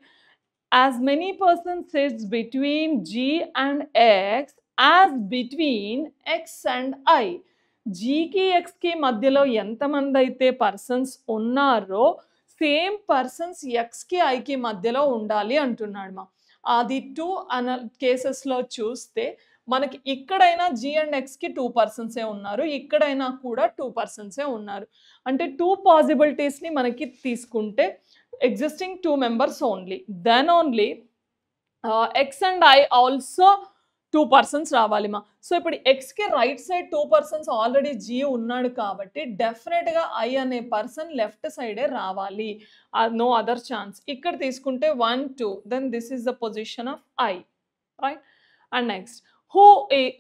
as many persons sits between G and X as between X and I. G ki X ki madhyalo ఎంతమంది అయితే persons ఉన్నారో same persons ఎక్స్కి ఐకి మధ్యలో ఉండాలి అంటున్నాడు మా. అది 2 కేసెస్లో చూస్తే మనకి ఇక్కడైనా G అండ్ Xకి 2 పర్సన్సే ఉన్నారు, ఇక్కడైనా కూడా 2 పర్సన్సే ఉన్నారు. అంటే 2 పాసిబిలిటీస్ని మనకి తీసుకుంటే existing 2 members only, then only X and I also 2 persons రావాలి మా. సో ఇప్పుడు ఎక్స్కి right side 2 persons already G ఉన్నాడు కాబట్టి డెఫినెట్గా ఐ అనే పర్సన్ లెఫ్ట్ సైడే రావాలి, నో అదర్ ఛాన్స్. ఇక్కడ తీసుకుంటే 1 2 then this is the position of I, right. And next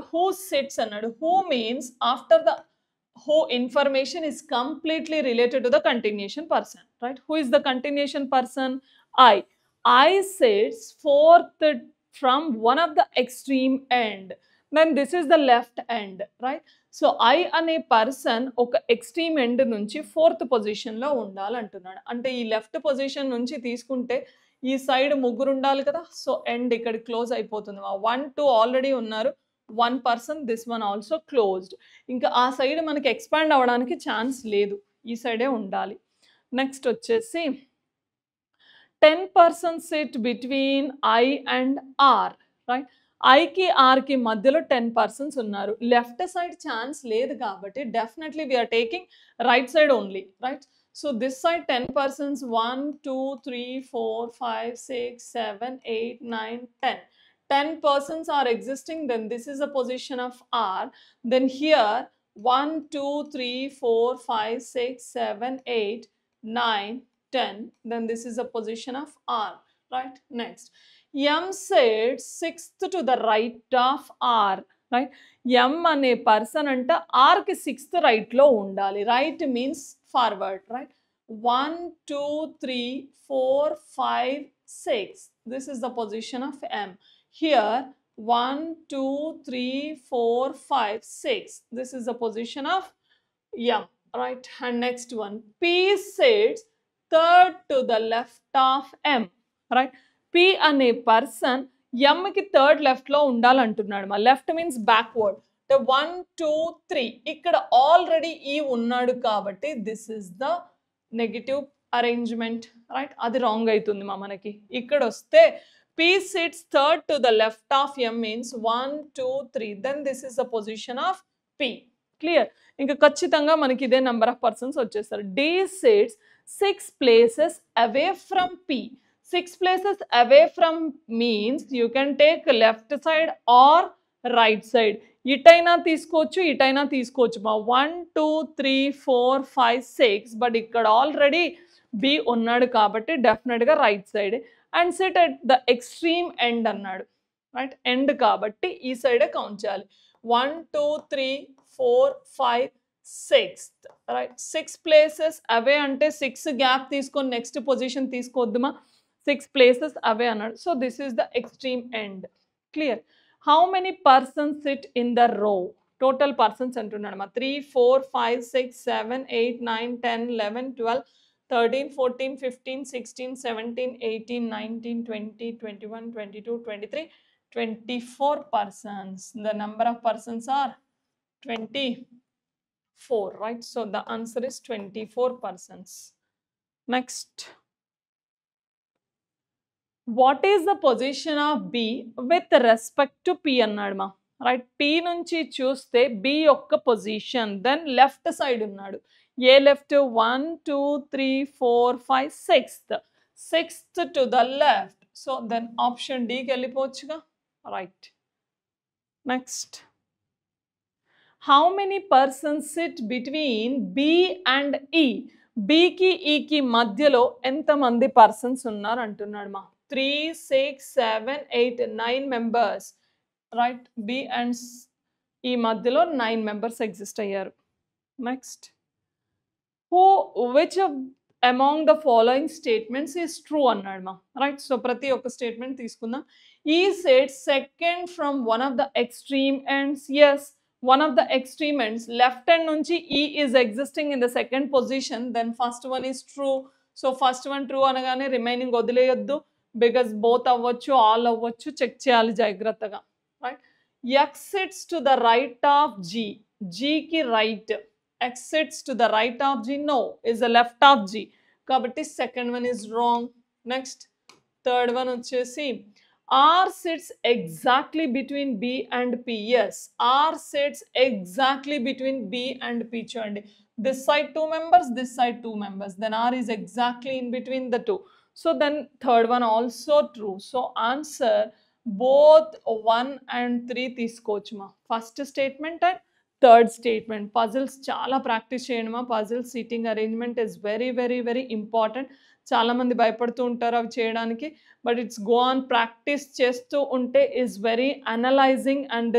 who sits అన్నాడు. who means after the who information is completely related to the continuation person, right? Who is the continuation person? I sits fourth from one of the extreme end, then this is the left end, right? So I అనే person ఒక extreme end నుంచి 4th పొజిషన్లో ఉండాలంటున్నాడు. అంటే ఈ left position నుంచి తీసుకుంటే ఈ side ముగ్గురు ఉండాలి కదా, సో ఎండ్ ఇక్కడ క్లోజ్ అయిపోతుంది. 1 2 ఆల్రెడీ ఉన్నారు, 1 person, this one also closed. ఇంకా ఆ సైడ్ మనకి ఎక్స్పాండ్ అవ్వడానికి ఛాన్స్ లేదు, ఈ సైడే ఉండాలి. నెక్స్ట్ వచ్చేసి 10 persons sit between I and R, right. ఐకి ఆర్కి మధ్యలో 10 పర్సన్స్ ఉన్నారు. లెఫ్ట్ సైడ్ ఛాన్స్ లేదు కాబట్టి definitely we're taking right side only, right. So this side 10 persons 1 2 3 4 5 6 7 8 9 10. 10 persons are existing, then this is the position of R. Then here 1 2 3 4 5 6 7 8 9 10. Then this is the position of R, right? Next, M sits 6th to the right of R, right. M అనే person అంటే R కి 6th right లో ఉండాలి. Right means forward, right. 1 2 3 4 5 6, this is the position of M. Here 1 2 3 4 5 6, this is the position of M, right. And next one, P sits third to the left of M, right. P అనే person M కి third left లో ఉండాలంటున్నాడు. మా left means backward. 1 2 3 ఇక్కడ already ఈ ఉన్నాడు కాబట్టి this is the negative arrangement, right. అది wrong అవుతుంది మా మనకి. ఇక్కడ వస్తే P sits third to the left of M means 1 2 3, then this is the position of P. Clear. ఇంకా ఖచ్చితంగా మనకి ఇదే నెంబర్ ఆఫ్ పర్సన్స్ వచ్చేస్తారు. D sits 6 places away from P. 6 places away from means you can take left side or right side. ఇటైనా తీసుకోవచ్చు, ఇటైనా తీసుకోవచ్చు. 1 2 3 4 5 6, but ఇక్కడ already B ఉన్నాడు కాబట్టి డెఫినెట్గా right side. And SIT at the extreme end అన్నాడు, right. End కాబట్టి ఈ సైడే కౌంట్ చేయాలి. 1 2 3 4 5 6, రైట్. 6 ప్లేసెస్ అవే అంటే 6 గ్యాప్ తీసుకొని నెక్స్ట్ పొజిషన్ తీసుకోవద్దుమా. 6 places away అన్నాడు. So this is the extreme end, clear. How many persons sit in the row? Total persons అంటున్నాడు మా. 3 4 5 6 7 8 9 10 11 12 13 14 15 16 17 18 19 20 21 22 23 24 persons. The number of persons are 24, right. So the answer is 24 persons. Next, what is the position of B with respect to P అన్నాడు మా, right. P నుంచి చూస్తే B యొక్క position, then left side ఉన్నాడు. ఏ left? 1 2 3 4 5 6th to the left. So then option డీకి వెళ్ళిపోవచ్చుగా, right. Next, how many persons sit between B and E? బికి ఈకి మధ్యలో ఎంతమంది పర్సన్స్ ఉన్నారు అంటున్నాడు మా. 3 6 7 8 9 మెంబర్స్, రైట్. బి అండ్ ఈ మధ్యలో 9 మెంబర్స్ ఎగ్జిస్ట్ అయ్యారు. Next, which among the following statements is true అన్నాడు మా, రైట్. సో ప్రతి ఒక్క స్టేట్మెంట్ తీసుకుందాం. ఈ set second from one of the extreme ends. S, one of the extreme ends, left end nunchi E is existing in the second position, then first one is true. So first one true anagane remaining odileyoddu, because both avvachu all avvachu check cheyali jagrattaga, right. X sits to the right of G. G ki right. X sits to the right of G, no, is the left of G kabatti second one is wrong. Next, third one vachesi R sits exactly between B and P. Yes, R sits exactly between B and P. Chandi. This side 2 members, this side 2 members. Then R is exactly in between the two. So then third one also true. So answer both 1 and 3 తీసుకోవచ్చు మా. First statement and third statement. Puzzles చాలా practice చేయండి మా. Puzzles seating arrangement is very very very important. చాలామంది భయపడుతూ ఉంటారు అవి చేయడానికి. But it's go on practice చేస్తూ ఉంటే is very analysing and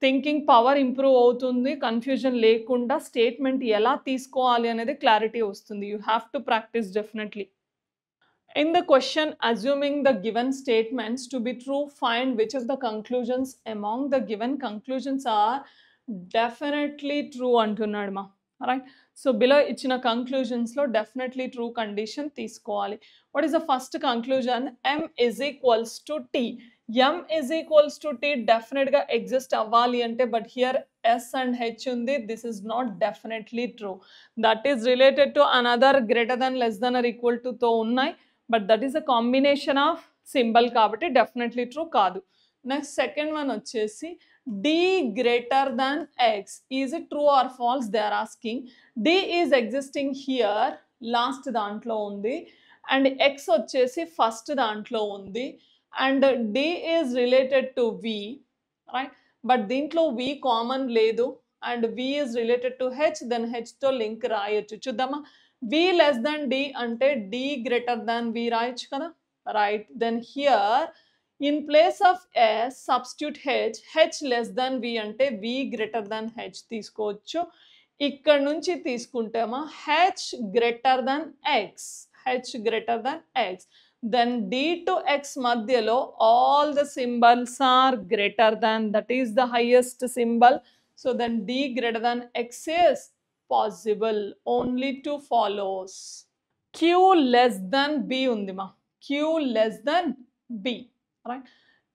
thinking power improve అవుతుంది. కన్ఫ్యూజన్ లేకుండా స్టేట్మెంట్ ఎలా తీసుకోవాలి అనేది క్లారిటీ వస్తుంది. You have to practice definitely. In the question, assuming the given statements to be true, find which of the conclusions among the given conclusions are definitely true అంటున్నాడు మా. Right. So below ఇచ్చిన కంక్లూజన్స్లో definitely true condition తీసుకోవాలి. What is the first conclusion? m is equals to t. m is equals to t డెఫినెట్గా exist అవ్వాలి అంటే, but here s and h ఉంది. This is not definitely true. That is related to another greater than less than or equal to తో ఉన్నాయి. But that is a combination of symbol కాబట్టి definitely true కాదు. Next second one వచ్చేసి d greater than x. Is it true or false they are asking. d is existing here last దాంట్లో ఉంది and x వచ్చేసి first దాంట్లో ఉంది and d is related to v, right. But దీంట్లో v common లేదు and v is related to h, then hతో link రాయొచ్చు. చూద్దామా. v లెస్ దాన్ d అంటే d గ్రేటర్ దాన్ v రాయొచ్చు కదా, right. Then here in place of s substitute h less than v అంటే v greater than h తీసుకోవచ్చు. ఇక్కడ నుంచి తీసుకుంటేమా h greater than x, then d to x మధ్యలో all the symbols are greater than, that is the highest symbol. So then d greater than x is possible. Only two follows. q less than b ఉంది మా. q less than b, right.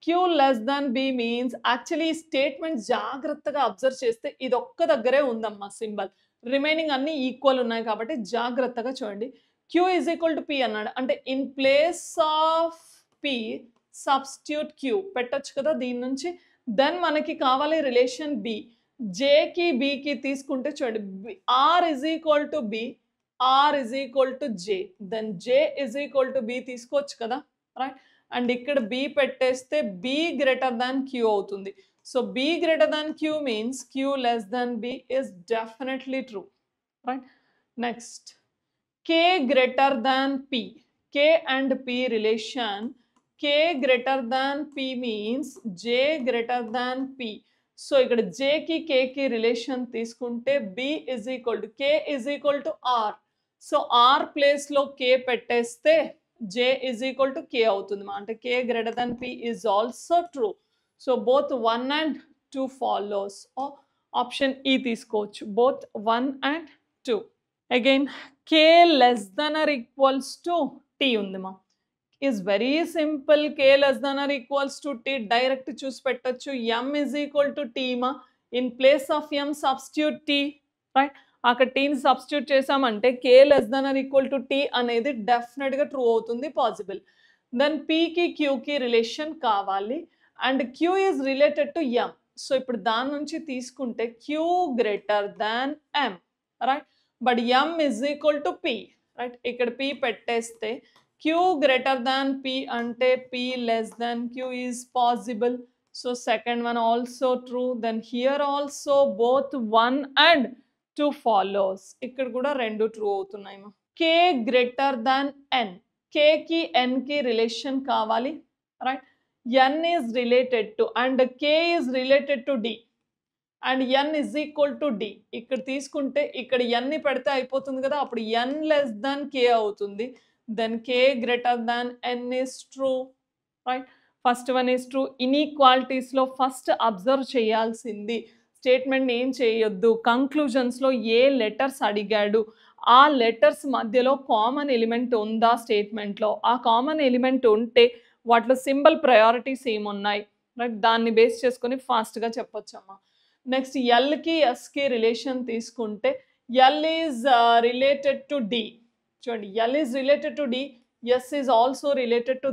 q less than b means actually statement జాగ్రత్తగా observe చేస్తే ఇది ఒక్క దగ్గరే ఉందమ్మా symbol. Remaining అన్ని equal ఉన్నాయి కాబట్టి జాగ్రత్తగా చూడండి. q is equal to p అన్నాడు అంటే in place of p substitute q పెట్టొచ్చు కదా దీని నుంచి. దెన్ మనకి కావాలి రిలేషన్ b. జేకి బీకి తీసుకుంటే చూడండి, R is equal to B, R is equal to J, then J is equal to B తీసుకోవచ్చు కదా, రైట్. అండ్ ఇక్కడ బి పెట్టేస్తే బి గ్రేటర్ దాన్ క్యూ అవుతుంది. So B greater than Q means Q less than B is definitely true, right. Next K greater than P. K and P relation, K greater than P means J greater than P. So ఇక్కడ జేకి కేకి relation తీసుకుంటే B is equal to K is equal to R. So R ప్లేస్లో K పెట్టేస్తే J is equal to K అవుతుంది. అంటే K greater than P is also true. So both 1 and 2 follows. Option E తీసుకోవచ్చు, both 1 and 2. Again K less than or equals to T ఉంది మా. is very simple. K less than or equals to t direct choose పెట్టొచ్చు. m is equal to t మా. in place of m substitute t, right. అక్కడ tని substitute చేసామంటే k less than or equal to t అనేది డెఫినెట్గా true అవుతుంది, possible. Then pకి qకి relation కావాలి and q is related to m. So ఇప్పుడు దాని నుంచి తీసుకుంటే q greater than m, right. But m is equal to p, right. ఇక్కడ p పెట్టేస్తే q greater than p ante p less than q is possible. So second one also true. Then here also both 1 and 2 follows. ఇక్కడ కూడా రెండు true అవుతున్నాయి మా. k greater than n. k కి n కి relation కావాలి, right. n is related to and k is related to d and n is equal to d. ఇక్కడ తీసుకుంటే ఇక్కడ n ని పెడితే అయిపోతుంది కదా, అప్పుడు n less than k అవుతుంది. Then k greater than n is true, right. First one is true. Inequalities లో ఫస్ట్ అబ్జర్వ్ చేయాల్సింది స్టేట్మెంట్ ఏం చేయొద్దు, కంక్లూజన్స్లో ఏ లెటర్స్ అడిగాడు, ఆ లెటర్స్ మధ్యలో కామన్ ఎలిమెంట్ ఉందా స్టేట్మెంట్లో, ఆ కామన్ ఎలిమెంట్ ఉంటే వాటిలో సింబల్ ప్రయారిటీస్ ఏమున్నాయి, రైట్. దాన్ని బేస్ చేసుకొని ఫాస్ట్గా చెప్పొచ్చమ్మా. నెక్స్ట్ ఎల్కి ఎస్కి రిలేషన్ తీసుకుంటే L is related to D. చూడండి, L is related to D, S is also related to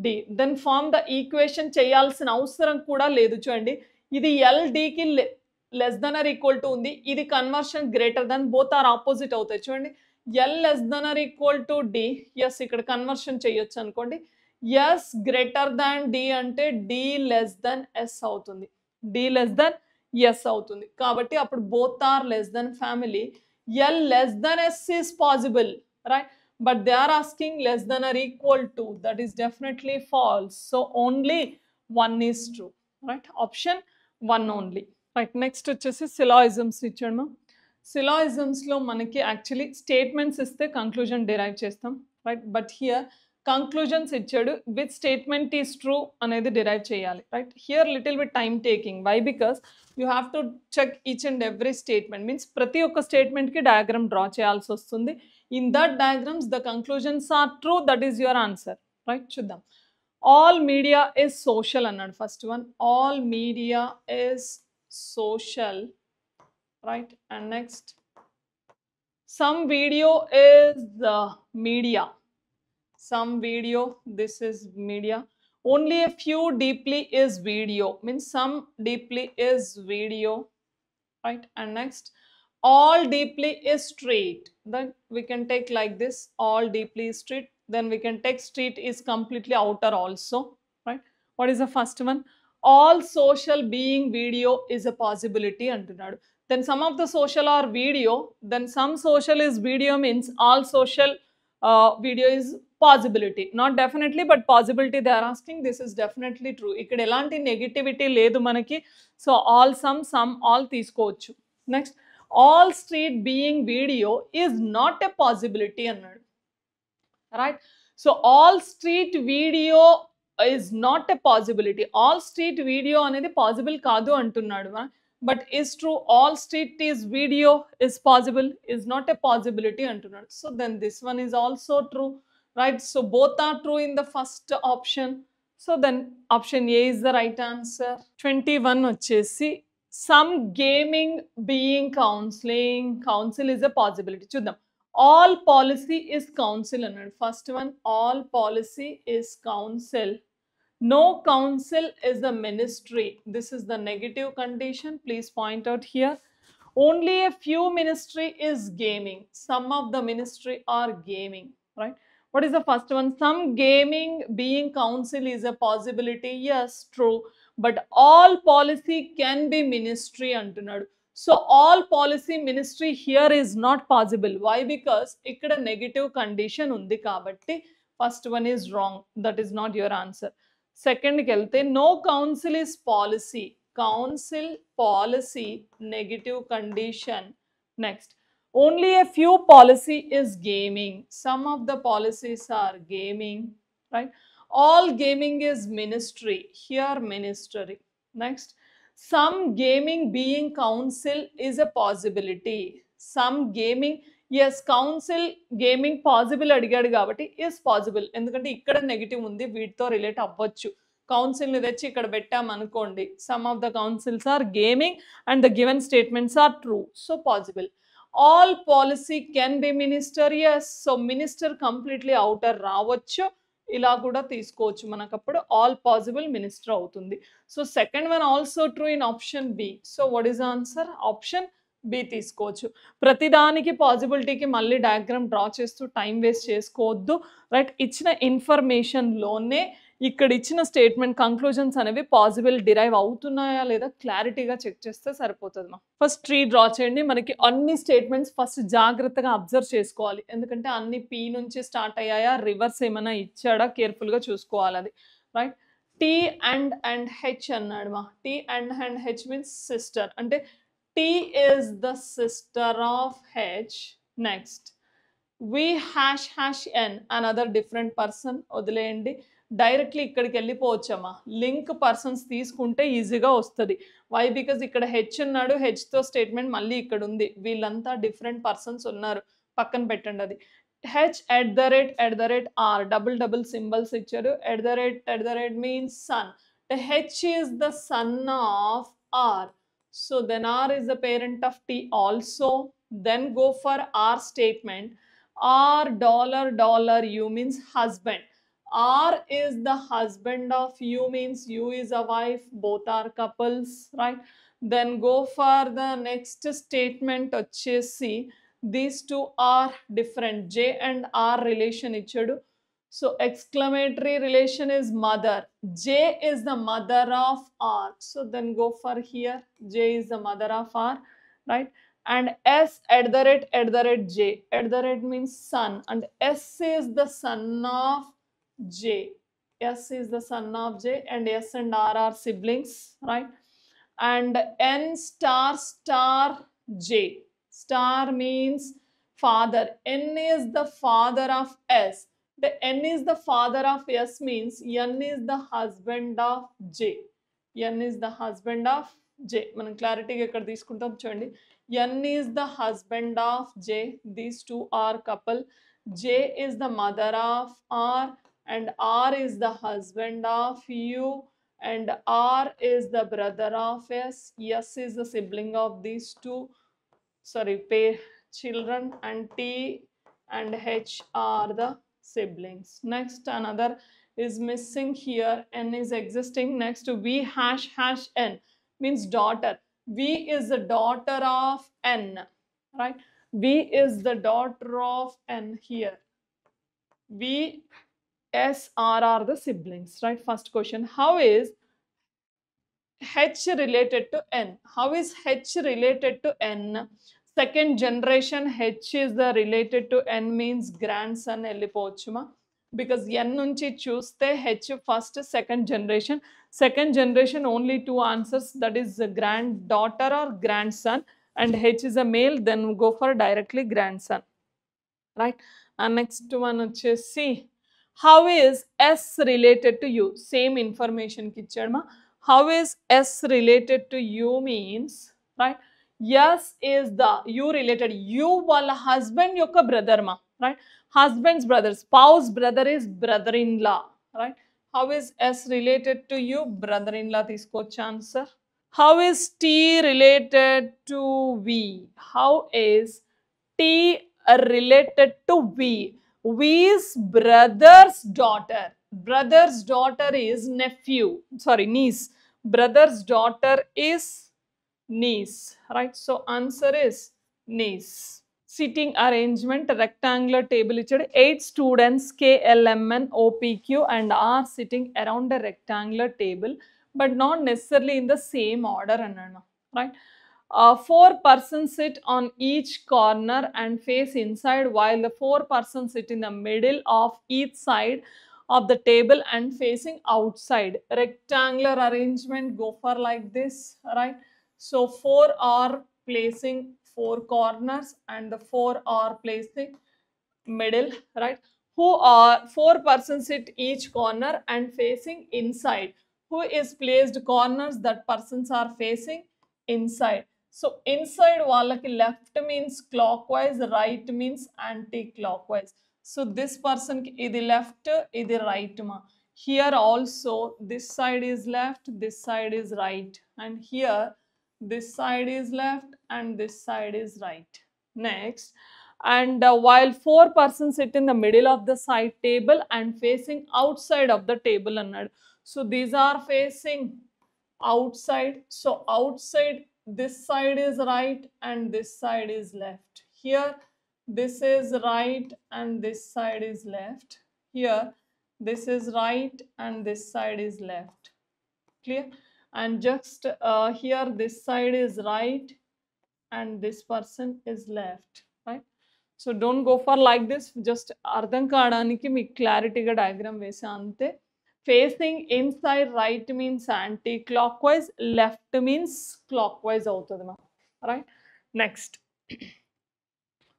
D. Then form the equation చేయాల్సిన అవసరం కూడా లేదు. చూడండి, ఇది L Dకి less than or equal to ఉంది, ఇది conversion greater than, both are opposite అవుతాయి. చూడండి, L less than or equal to D, S ఇక్కడ కన్వర్షన్ చేయొచ్చు అనుకోండి. ఎస్ గ్రేటర్ దాన్ డి అంటే డి లెస్ దెన్ ఎస్ అవుతుంది, డి లెస్ దెన్ ఎస్ అవుతుంది. కాబట్టి అప్పుడు both are less than family, L less than S is possible, right? But they are asking less than or equal to, that is definitely false. So only one is true, right? Option 1 only, right? Next వచ్చేసి syllogisms ఇచ్చాడు. Syllogisms లో మనకి actually statements ఇస్తే conclusion derive చేస్తాం, right? But here conclusions ఇచ్చాడు, with statement is true అనేది derive చేయాలి, right? Here little bit time taking, why? Because you have to check each and every statement, means ప్రతి ఒక్క స్టేట్మెంట్కి diagram draw చేయాల్సి వస్తుంది. In that diagrams the conclusions are true, that is your answer, right? చూద్దాం. All media is social అన్నాడు first one, all media is social, right? And next, some video is media, some video, this is media. Only a few deeply is video, means some deeply is video, right? And next, all deeply is street, then we can take like this, all deeply is street, then we can take street is completely outer also, right? What is the first one? All social being video is a possibility antunnadu. Then some of the social are video, then some social is video, means all social video is possibility, not definitely but possibility they are asking. This is definitely true, ikkada elanti negativity ledu manaki. So all some all తీసుకోవచ్చు. Next, all street being video is not a possibility అన్నాడు, right? So all street video is not a possibility, all street video అనేది possible కాదు అంటున్నాడు. But is true, all street is video is possible, is not a possibility అంటున్నాడు. So then this one is also true, right? So both are true in the first option. So then option A is the right answer. 21 వచ్చేసి some gaming being counseling, counsel is a possibility. చూద్దాం. All policy is counsel అన్నాడు. First one, all policy is counsel. No counsel is the ministry. This is the negative condition. Please point out here. Only a few ministry is gaming. Some of the ministry are gaming, right? What is the first one? Some gaming being counsel is a possibility. Yes, true. But all policy can be ministry అంటున్నాడు. So all policy ministry here is not possible. Why? Because ఇక్కడ negative condition ఉంది కాబట్టి first one is wrong. That is not your answer. Second కి వెళ్తే no counsel is policy. Counsel policy negative condition. Next, only a few policy is gaming. Some of the policies are gaming, right? All gaming is ministry. Here ministry. Next, some gaming being counsel is a possibility. Some gaming, yes, counsel gaming possible అడిగాడు కాబట్టి is possible, ఎందుకంటే ఇక్కడ negative ఉంది, వీటితో relate అవ్వచ్చు. కౌన్సిల్ని తెచ్చి ఇక్కడ పెట్టామనుకోండి, some of the councils are gaming and the given statements are true, so possible. All policy can be minister, yes, so minister completely outer రావచ్చు, ఇలా కూడా తీసుకోవచ్చు మనకు, అప్పుడు ఆల్ పాసిబుల్ మినిస్టర్ అవుతుంది. So second one also true in option B. So what is answer? Option B తీసుకోవచ్చు. ప్రతిదానికి పాసిబిలిటీకి మళ్ళీ డయాగ్రామ్ డ్రా చేస్తూ టైం వేస్ట్ చేసుకోవద్దు, రైట్? ఇచ్చిన ఇన్ఫర్మేషన్లోనే ఇక్కడ ఇచ్చిన స్టేట్మెంట్ కంక్లూజన్స్ అనేవి పాసిబుల్ డిరైవ్ అవుతున్నాయా లేదా క్లారిటీగా చెక్ చేస్తే సరిపోతుంది. మా ఫస్ట్ ట్రీ డ్రా చేయండి. మనకి అన్ని స్టేట్మెంట్స్ ఫస్ట్ జాగ్రత్తగా అబ్జర్వ్ చేసుకోవాలి, ఎందుకంటే అన్ని పీ నుంచి స్టార్ట్ అయ్యాయా, రివర్స్ ఏమైనా ఇచ్చాడా కేర్ఫుల్గా చూసుకోవాలి అది, రైట్? టీ అండ్ హెచ్ అన్నాడు మా. T and H means sister, అంటే T is the sister of H. Next, V hash N another different person, వదిలేయండి. డైరెక్ట్లీ ఇక్కడికి వెళ్ళిపోవచ్చమ్మా, లింక్ పర్సన్స్ తీసుకుంటే ఈజీగా వస్తుంది. వై? బికాజ్ ఇక్కడ హెచ్ ఉన్నాడు, హెచ్తో స్టేట్మెంట్ మళ్ళీ ఇక్కడ ఉంది, వీళ్ళంతా డిఫరెంట్ పర్సన్స్ ఉన్నారు, పక్కన పెట్టండి అది. H at the rate R, double symbols ఇచ్చారు. At the rate means son, H is the son of R, so then R is the parent of T also. Then go for R statement. R dollar U means husband, R is the husband of you means you is a wife, both are couples, right? Then go for the next statement వచ్చేసి these two are different, J and R relation ఇచ్చాడు. So exclamatory relation is mother. J is the mother of R. So then go for here. J is the mother of R, right? And S at the rate J. At the rate means son. And S is the son of J. S is the son of J. And S and R are siblings, right? And N star star J. Star means father. N is the father of S. The N is the father of S means N is the husband of J. N is the husband of J. మనం క్లారిటీగా ఇక్కడ తీసుకుంటాం చూడండి. N is the husband of J. These two are couple. J is the mother of R and R is the husband of U and R is the brother of S. S is the sibling of these two. Sorry, children, and T and H are the siblings. Next, another is missing here. N is existing. Next, V hash hash N means daughter. V is the daughter of N, right? V is the daughter of N here. V, S, R are the siblings, right? First question, how is H related to N? How is H related to N? Second generation H is the related to N means grandson వెళ్ళిపోవచ్చుమా, because N నుంచి చూస్తే H first second generation only two answers, that is granddaughter or grandson, and H is a male, then go for directly grandson, right? And next one వచ్చేసి how is S related to U? Same information కి ఇచ్చాడమా. How is S related to U means, right? S is the U related. U వాళ్ళ husband యొక్క brother ma, right? Husband's brother. Spouse brother is brother-in-law, right? How is S related to U? Brother-in-law తీసుకోవచ్చు answer. How is T related to V? How is T related to V? V's brother's daughter. Brother's daughter is nephew. Sorry, niece. Brother's daughter is niece, right? So answer is niece. Sitting arrangement, rectangular table ichadu. 8 students KLMN OPQ and are sitting around a rectangular table, but not necessarily in the same order, right? 4 persons sit on each corner and face inside, while the 4 persons sit in the middle of each side of the table and facing outside. Rectangular arrangement, go for like this, right? So 4 are placing 4 corners and the 4 are placing middle, right? Who are 4 persons sit each corner and facing inside. Who is placed corners, that persons are facing inside. So inside వాళ్ళకి left means clockwise, right means anti-clockwise. So this person ki idi left, idi right ma. Here also this side is left, this side is right, and here this side is left and this side is right. Next, and while 4 persons sit in the middle of the side table and facing outside of the table annadu. So these are facing outside. So outside, this side is right and this side is left. Here this is right and this side is left. Here this is right and this side is left. Clear? And just here this side is right and this person is left, right? So don't go for like this, just అర్థం కావడానికి మీకు క్లారిటీగా diagram వేసా అంతే. Facing inside right means anti-clockwise, left means clockwise అవుతుంది మా, right? Next,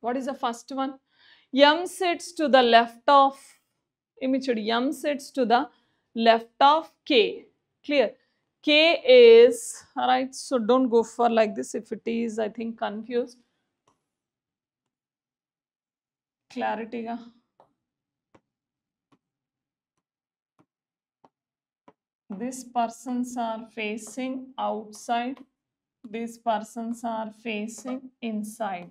what is the first one? M sits to the left of, image M sits to the left of K. Clear? K is, right? So don't go for like this. If it is, I think confused. Clarity ga. These persons are facing outside, these persons are facing inside,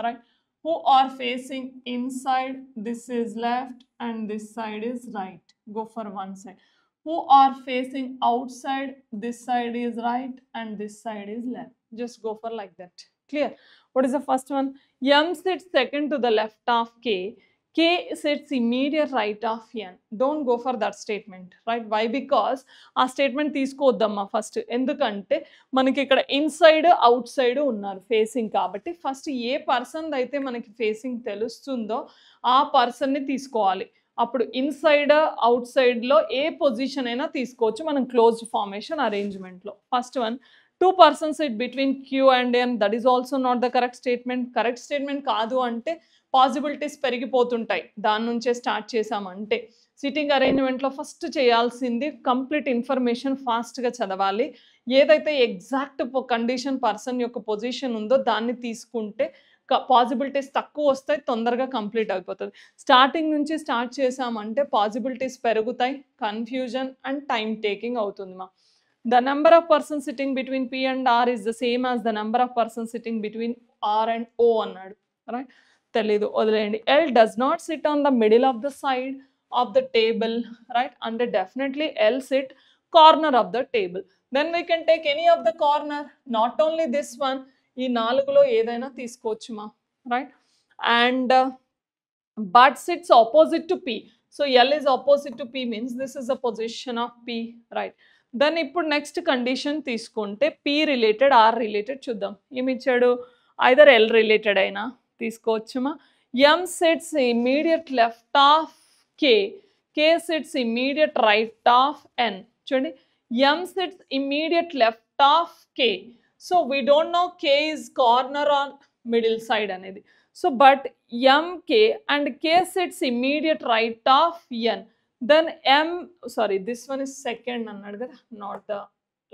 right? Who are facing inside, this is left and this side is right. Go for one side. Who are facing outside, this side is right and this side is left. Just go for like that. Clear? What is the first one? M sits second to the left of K. k sits immediate right of n. Don't go for that statement, right? Why? Because ఆ statement తీసుకోవద్దమ్మా first. ఎందుకంటే మనకి ఇక్కడ inside out side ఉన్నారు facing, కాబట్టి first ఏ person అయితే మనకి facing తెలుస్తుందో ఆ పర్సన్ని తీసుకోవాలి. అప్పుడు ఇన్సైడ్ అవుట్ సైడ్లో ఏ పొజిషన్ అయినా తీసుకోవచ్చు మనం క్లోజ్డ్ ఫార్మేషన్ అరేంజ్మెంట్లో. First one, 2 persons sit between q and n, that is also not the correct statement. Correct statement కాదు అంటే పాసిబిలిటీస్ పెరిగిపోతుంటాయి దాని నుంచే స్టార్ట్ చేసామంటే. సిట్టింగ్ అరేంజ్మెంట్లో ఫస్ట్ చేయాల్సింది కంప్లీట్ ఇన్ఫర్మేషన్ ఫాస్ట్గా చదవాలి. ఏదైతే ఎగ్జాక్ట్ కండిషన్ పర్సన్ యొక్క పొజిషన్ ఉందో దాన్ని తీసుకుంటే పాసిబిలిటీస్ తక్కువ వస్తాయి, తొందరగా కంప్లీట్ అయిపోతుంది. స్టార్టింగ్ నుంచి స్టార్ట్ చేసామంటే పాసిబిలిటీస్ పెరుగుతాయి, కన్ఫ్యూజన్ అండ్ టైం టేకింగ్ అవుతుంది మా. The number of persons sitting between P and R is the same as the number of persons sitting between R and O అన్నాడు, రైట్? తెలీదు, వదిలేయండి. L does not sit on the middle of the side of the table, right? And definitely L sit corner of the table. Then we can take any of the corner, not only this one. ఈ నాలుగులో ఏదైనా తీసుకోవచ్చు మా, right? And but sits opposite to P. So L is opposite to P means this is the position of P, right? Then ఇప్పుడు next condition తీసుకుంటే P related or related చూద్దాం. ఏమి ఇచ్చాడు? ఐదర్ ఎల్ రిలేటెడ్ అయినా తీసుకోవచ్చుమా. M sits immediate left of K, K sits immediate right of N. చూడండి, M sits immediate left of K. So we don't know K is corner on middle side అనేది. So but M K and K sits immediate right of N. Then M, sorry, this one is second అన్నాడు కదా, not the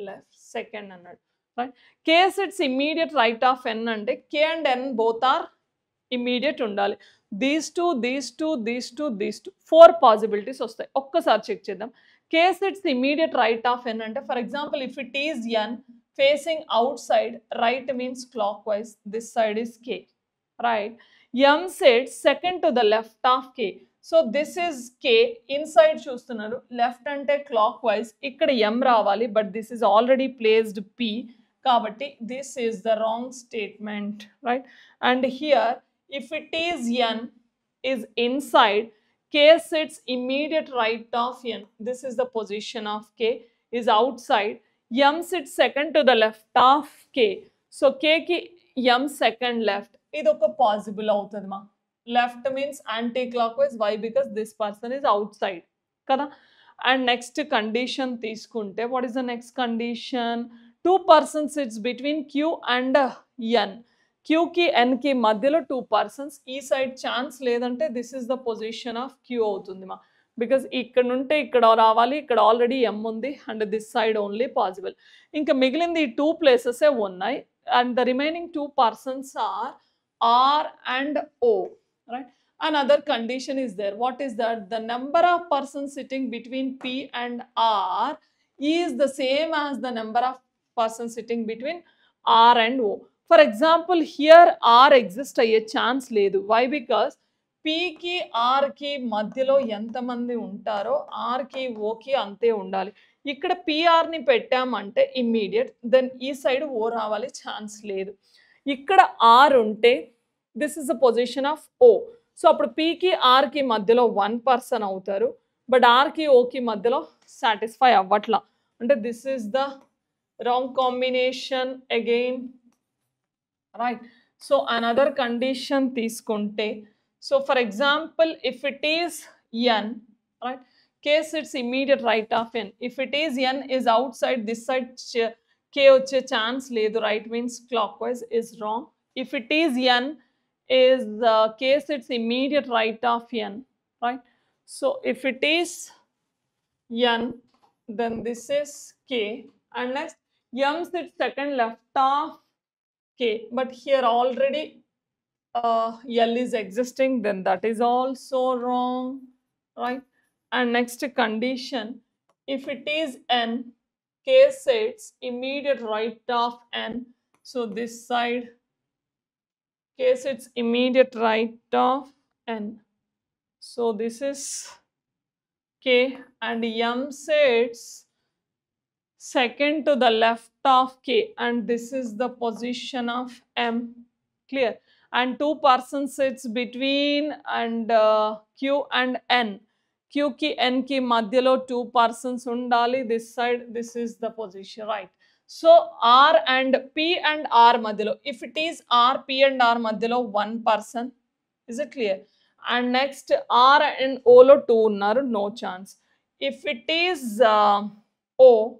left, second అన్నాడు, right? K sits immediate right of N అంటే K and N both are immediate ఉండాలి. These two, these two, these two, these two, 4 possibilities వస్తాయి. ఒక్కసారి check చేద్దాం. K sits immediate right of N అంటే, for example, if it is N facing outside, right means clockwise, this side is K, right? M sits second to the left of K. So this is K, inside చూస్తున్నారు, left అంటే clockwise, ఇక్కడ M రావాలి, but this is already placed P, కాబట్టి this is the wrong statement, right? And here if it is N is inside, K sits immediate right of N, this is the position of K, is outside, M sits second to the left of K. So కేకి M second left, ఇది ఒక possible అవుతుంది మా. Left means anti-clockwise. Why? Because this person is outside, kada. And next condition తీసుకుంటే, what is the next condition? 2 persons sits between Q and N. Q కి N కి మధ్యలో 2 persons. ఈ side chance లేదంటే this is the position of Q అవుతుంది మా. Because ఇక్కడ నుంటే ఇక్కడ రావాలి, ఇక్కడ ఆల్రెడీ M ఉంది, and this side only possible. ఇంకా మిగిలింది ఈ 2 ప్లేసెసే ఉన్నాయి, and the remaining 2 persons are R and O. Right? Another condition is there. What is that? The number of persons sitting between P and R is the same as the number of persons sitting between R and O. For example, here R exists అయ్యే chance లేదు. Why? Because P కి R కి మధ్యలో ఎంతమంది ఉంటారో R కి O కి అంతే ఉండాలి. ఇక్కడ PR ని పెట్టామంటే ఇమ్మీడియట్, దెన్ ఈ సైడ్ O రావాలి, ఛాన్స్ లేదు. ఇక్కడ R ఉంటే this is the position of O. So అప్పుడు P కి R కి మధ్యలో 1 person అవుతారు, బట్ R కి O కి మధ్యలో సాటిస్ఫై అవ్వట్లా అంటే this is the wrong combination again, right? So another condition తీసుకుంటే, so for example if it is N, right, K sits immediate right of N. If it is N is outside, this side K వచ్చే chance లేదు, right means clockwise is wrong. If it is N is K sits immediate right of N, right? So if it is N, then this is K, and next M sits second left of K, but here already L is existing, then that is also wrong, right? And next condition, if it is N, K sits immediate right of N, so this side K sits immediate right of N, so this is K, and M sits second to the left of K, and this is the position of M, clear? and 2 person sits between and Q and N. Q ki N ki madhyalo 2 persons undali. This side, this is the position, right? So R and P and R madhyalo, if it is R, P and R madhyalo 1 person, is it clear? And next R and O lo 2 unnaru, no chance. If it is O,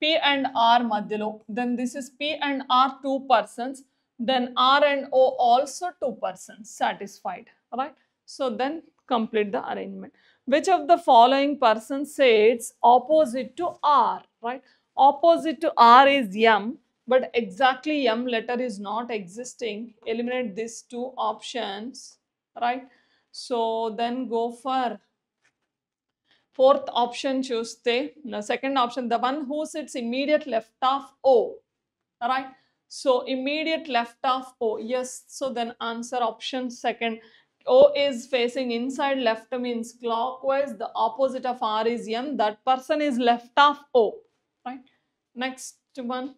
P and R madhyalo, then this is P and R 2 persons, then R and O also 2 persons, satisfied, right? So then complete the arrangement. Which of the following persons sits opposite to R, right? Opposite to R is M, but exactly M letter is not existing. Eliminate these 2 options, right? So then go for fourth option, chuste. The second option, the one who sits immediate left of O, right? So immediate left of O, yes. So then answer option second. O is facing inside, left means clockwise, the opposite of R is M, that person is left of O, right? Next one,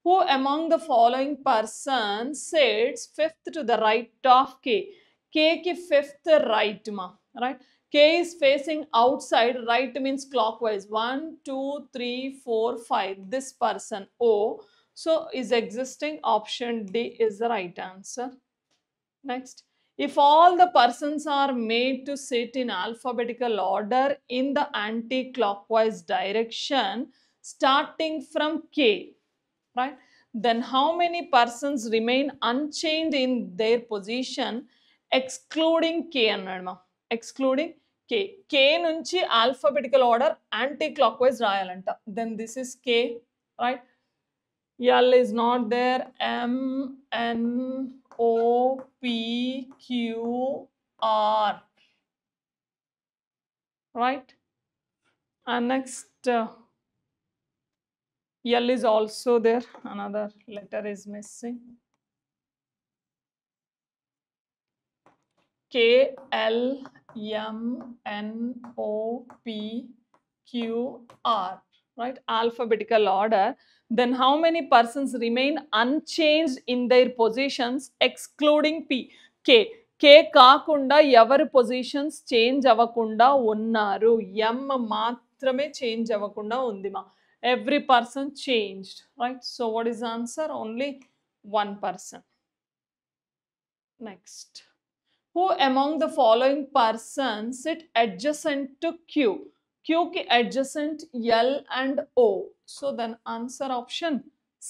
who among the following persons sits fifth to the right of K? K ki fifth right ma, right? K is facing outside, right means clockwise. 1, 2, 3, 4, 5. This person O, so is existing. Option D is the right answer. Next, if all the persons are made to sit in alphabetical order in the anti-clockwise direction starting from K, right? Then how many persons remain unchanged in their position excluding K అన్నాడు. Excluding K. K నుంచి alphabetical order anti-clockwise రాయాలంట. Then this is K, right? L is not there. M, N, O, P, Q, R, right? And next L is also there, another letter is missing. K, L, M, N, O, P, Q, R, right? Alphabetical order. Then how many persons remain unchanged in their positions excluding P? K. K కాకుండా ఎవరి positions change అవ్వకుండా ఉన్నారు? M మాత్రమే change అవ్వకుండా ఉంది మా. Every person changed, right? So what is the answer? Only 1 person. Next, who among the following persons sit adjacent to Q? Q ki adjacent L and O. So then answer option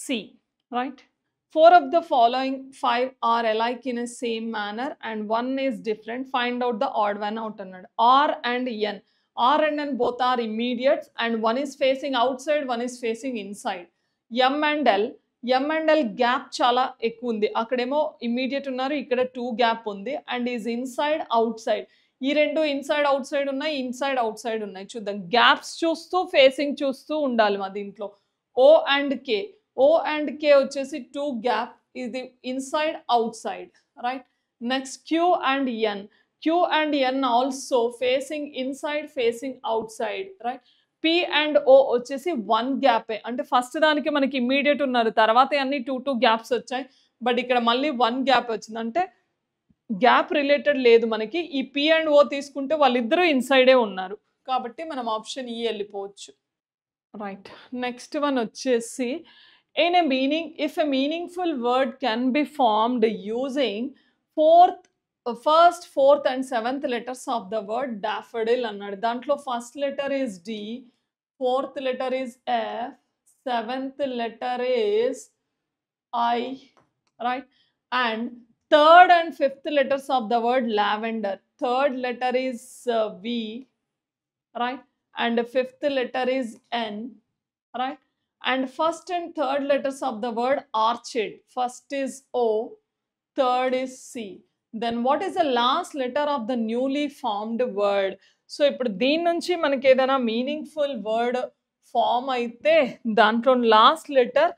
C, right? 4 of the following 5 are alike in a same manner and 1 is different. Find out the odd one out annadu. R and N. R and N both are immediates and one is facing outside, one is facing inside. M and L gap చాలా ఎక్కువ ఉంది. అక్కడేమో immediate ఉన్నారు, ఇక్కడ 2 gap ఉంది and is inside out side. ఈ రెండు inside out side ఉన్నాయి, ఇన్సైడ్ అవుట్ సైడ్ ఉన్నాయి. చూద్దాం, గ్యాప్స్ చూస్తూ ఫేసింగ్ చూస్తూ ఉండాలి మా దీంట్లో. O and K వచ్చేసి 2 గ్యాప్, ఇది inside out side, right? Next Q and N also facing inside facing out side, right? P and O వచ్చేసి 1 గ్యాపే, అంటే ఫస్ట్ దానికి మనకి ఇమ్మీడియట్ ఉన్నారు, తర్వాత అన్ని 2 గ్యాప్స్ వచ్చాయి, బట్ ఇక్కడ మళ్ళీ 1 గ్యాప్ వచ్చింది, అంటే గ్యాప్ రిలేటెడ్ లేదు మనకి. ఈ P and O తీసుకుంటే వాళ్ళిద్దరూ ఇన్సైడే ఉన్నారు, కాబట్టి మనం ఆప్షన్ E వెళ్ళిపోవచ్చు, రైట్? నెక్స్ట్ వన్ వచ్చేసి if a meaningful word can be formed using first, fourth and seventh letters of the word daffodil అన్నాడు. దాంట్లో first letter is D, fourth letter is F, seventh letter is I, right? And third and fifth letters of the word lavender, third letter is V, right? And fifth letter is N, right? And first and third letters of the word orchid, first is O, third is C. Then what is the last letter of the newly formed word? So ఇప్పుడు దీని నుంచి మనకి ఏదైనా meaningful word form అయితే దాంట్లో last letter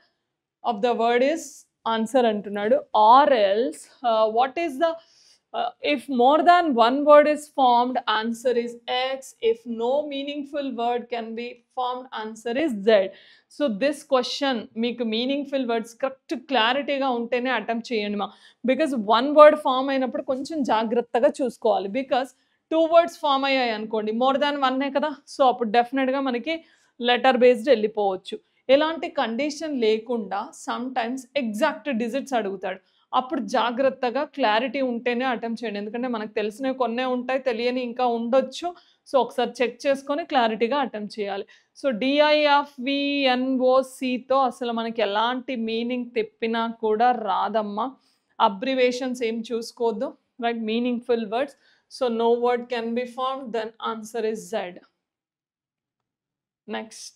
of the word is answer అంటున్నాడు. Or else what is the If more than one word is formed, answer is X. If no meaningful word can be formed, answer is Z. So this question మీకు meaningful words correct క్లారిటీగా ఉంటేనే attempt చేయండి మా. Because one word form అయినప్పుడు కొంచెం జాగ్రత్తగా చూసుకోవాలి. Because 2 words form అయ్యాయి అనుకోండి, మోర్ దాన్ వన్నే కదా, సో అప్పుడు డెఫినెట్గా మనకి లెటర్ బేస్డ్ వెళ్ళిపోవచ్చు. ఎలాంటి కండిషన్ లేకుండా సమ్ టైమ్స్ ఎగ్జాక్ట్ డిజిట్స్ అడుగుతాడు, అప్పుడు జాగ్రత్తగా క్లారిటీ ఉంటేనే అటెంప్ట్ చేయండి. ఎందుకంటే మనకు తెలిసినవి కొన్నే ఉంటాయి, తెలియని ఇంకా ఉండొచ్చు. సో ఒకసారి చెక్ చేసుకొని క్లారిటీగా అటెంప్ట్ చేయాలి. సో DIFVNOCతో అసలు మనకి ఎలాంటి మీనింగ్ తెప్పినా కూడా రాదమ్మా. అబ్రివేషన్స్ ఏం చూసుకోవద్దు, right? Meaningful words. So no word can be formed, then answer is Z. Next,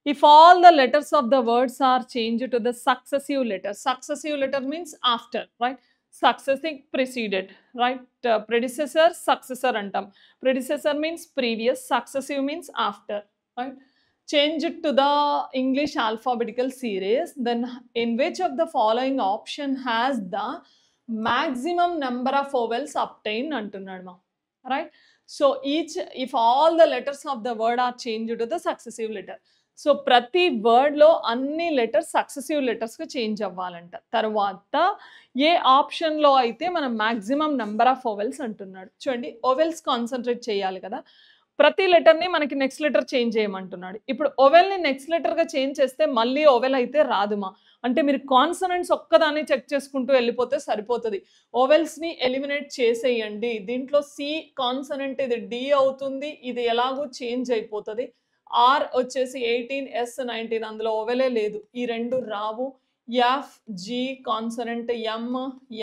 if all the letters of the words are changed to the successive letter means after, right? Successive preceded, right? Predecessor, successor antam. Predecessor means previous, successive means after, right? Change it to the English alphabetical series, then in which of the following option has the maximum number of vowels obtained అంటున్నాడు మా, right? So if all the letters of the word are changed to the successive letter, so ప్రతి వర్డ్లో అన్ని letters successive లెటర్స్కి change అవ్వాలంట. తర్వాత ఏ ఆప్షన్లో అయితే మనం maximum number of vowels అంటున్నాడు. చూడండి, ఓవెల్స్ కాన్సన్ట్రేట్ చేయాలి కదా, ప్రతి లెటర్ని మనకి నెక్స్ట్ లెటర్ చేంజ్ చేయమంటున్నాడు. ఇప్పుడు ఓవెల్ని నెక్స్ట్ లెటర్గా చేంజ్ చేస్తే మళ్ళీ ఓవెల్ అయితే రాదుమా. అంటే మీరు కాన్సనెంట్స్ ఒక్కదాన్ని చెక్ చేసుకుంటూ వెళ్ళిపోతే సరిపోతుంది. ఓవెల్స్ని ఎలిమినేట్ చేసేయండి. దీంట్లో సి కాన్సనెంట్ ఇది డి అవుతుంది, ఇది ఎలాగో చేంజ్ అయిపోతుంది. ఆర్ వచ్చేసి 18, ఎస్ 19, అందులో ఓవెలే లేదు, ఈ రెండు రావు. ఎఫ్ జి కాన్సనెంట్, ఎం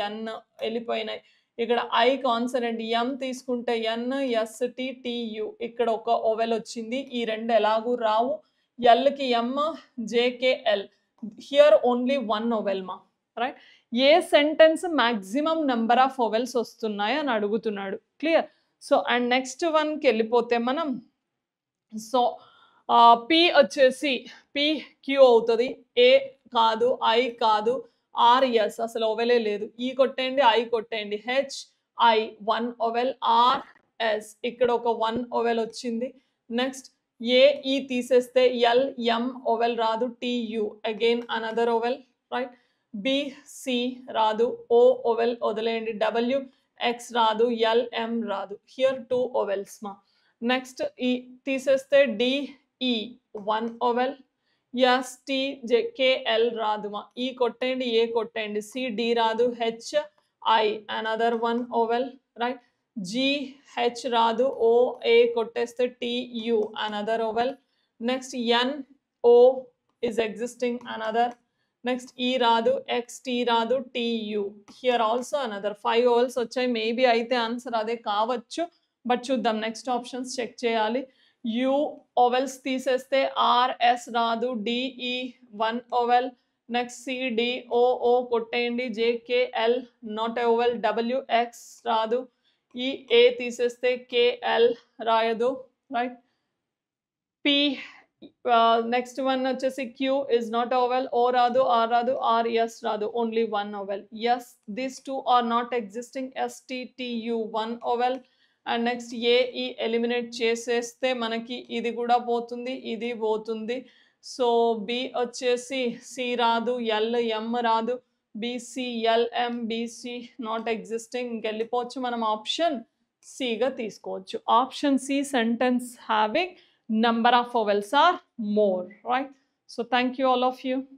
ఎన్ వెళ్ళిపోయినాయి. ఇక్కడ ఐ కాన్సనెంట్, ఎం తీసుకుంటే ఎన్, ఎస్ టి టియు, ఇక్కడ ఒక ఓవెల్ వచ్చింది, ఈ రెండు ఎలాగూ రావు. ఎల్కి M, J K L, here only one vowel మా, రైట్? ఏ sentence maximum number of vowels వస్తున్నాయి అని అడుగుతున్నాడు. క్లియర్? సో అండ్ నెక్స్ట్ వన్కి వెళ్ళిపోతే మనం, సో పి వచ్చేసి పి క్యూ అవుతుంది, ఏ కాదు, ఐ కాదు, ఆర్ ఎస్ అసలు ఓవెలే లేదు, ఈ కొట్టేయండి, ఐ కొట్టేయండి, H I 1 vowel, R S ఇక్కడ ఒక 1 ఓవెల్ వచ్చింది. నెక్స్ట్ ఏ ఈ తీసేస్తే ఎల్ ఎం ఓవెల్ రాదు, T U again another vowel, right? B C రాదు, ఓ ఓవెల్ వదిలేయండి, డబ్ల్యూ ఎక్స్ రాదు, ఎల్ ఎం రాదు, హియర్ 2 ఓవెల్స్ మా. నెక్స్ట్ ఈ తీసేస్తే D E 1 vowel, S T J K L రాదు మా, ఈ కొట్టేయండి, ఏ కొట్టేయండి, సి డి రాదు, H I another 1 vowel, right? G H రాదు, ఓ ఏ కొట్టేస్తే T U another vowel. Next N O is existing another. Next E రాదు, X T రాదు, T U here also another. 5 vowels వచ్చాయి. Maybe అయితే answer అదే కావచ్చు, but చూద్దాం. Next options check చేయాలి. యు ఓవెల్స్ తీసేస్తే ఆర్ ఎస్ రాదు, D E 1 vowel. Next C D O O కొట్టేయండి, J K L not vowel, W X రాదు, ఈ ఏ తీసేస్తే కేఎల్ రాయదు, రైట్? పి నెక్స్ట్ వన్ వచ్చేసి Q is not vowel, O రాదు, R రాదు, ఆర్ ఎస్ రాదు, only 1 vowel. S these 2 are not existing, S T T U 1 vowel. And next A E eliminate చేసేస్తే మనకి ఇది కూడా పోతుంది, ఇది పోతుంది. సో బి వచ్చేసి సి రాదు, ఎల్ ఎం రాదు, BCLM BC not existing. ఇంకెళ్ళిపోవచ్చు మనం ఆప్షన్ సిగా తీసుకోవచ్చు. Option C sentence having number of vowels are more, right? So thank you all of you.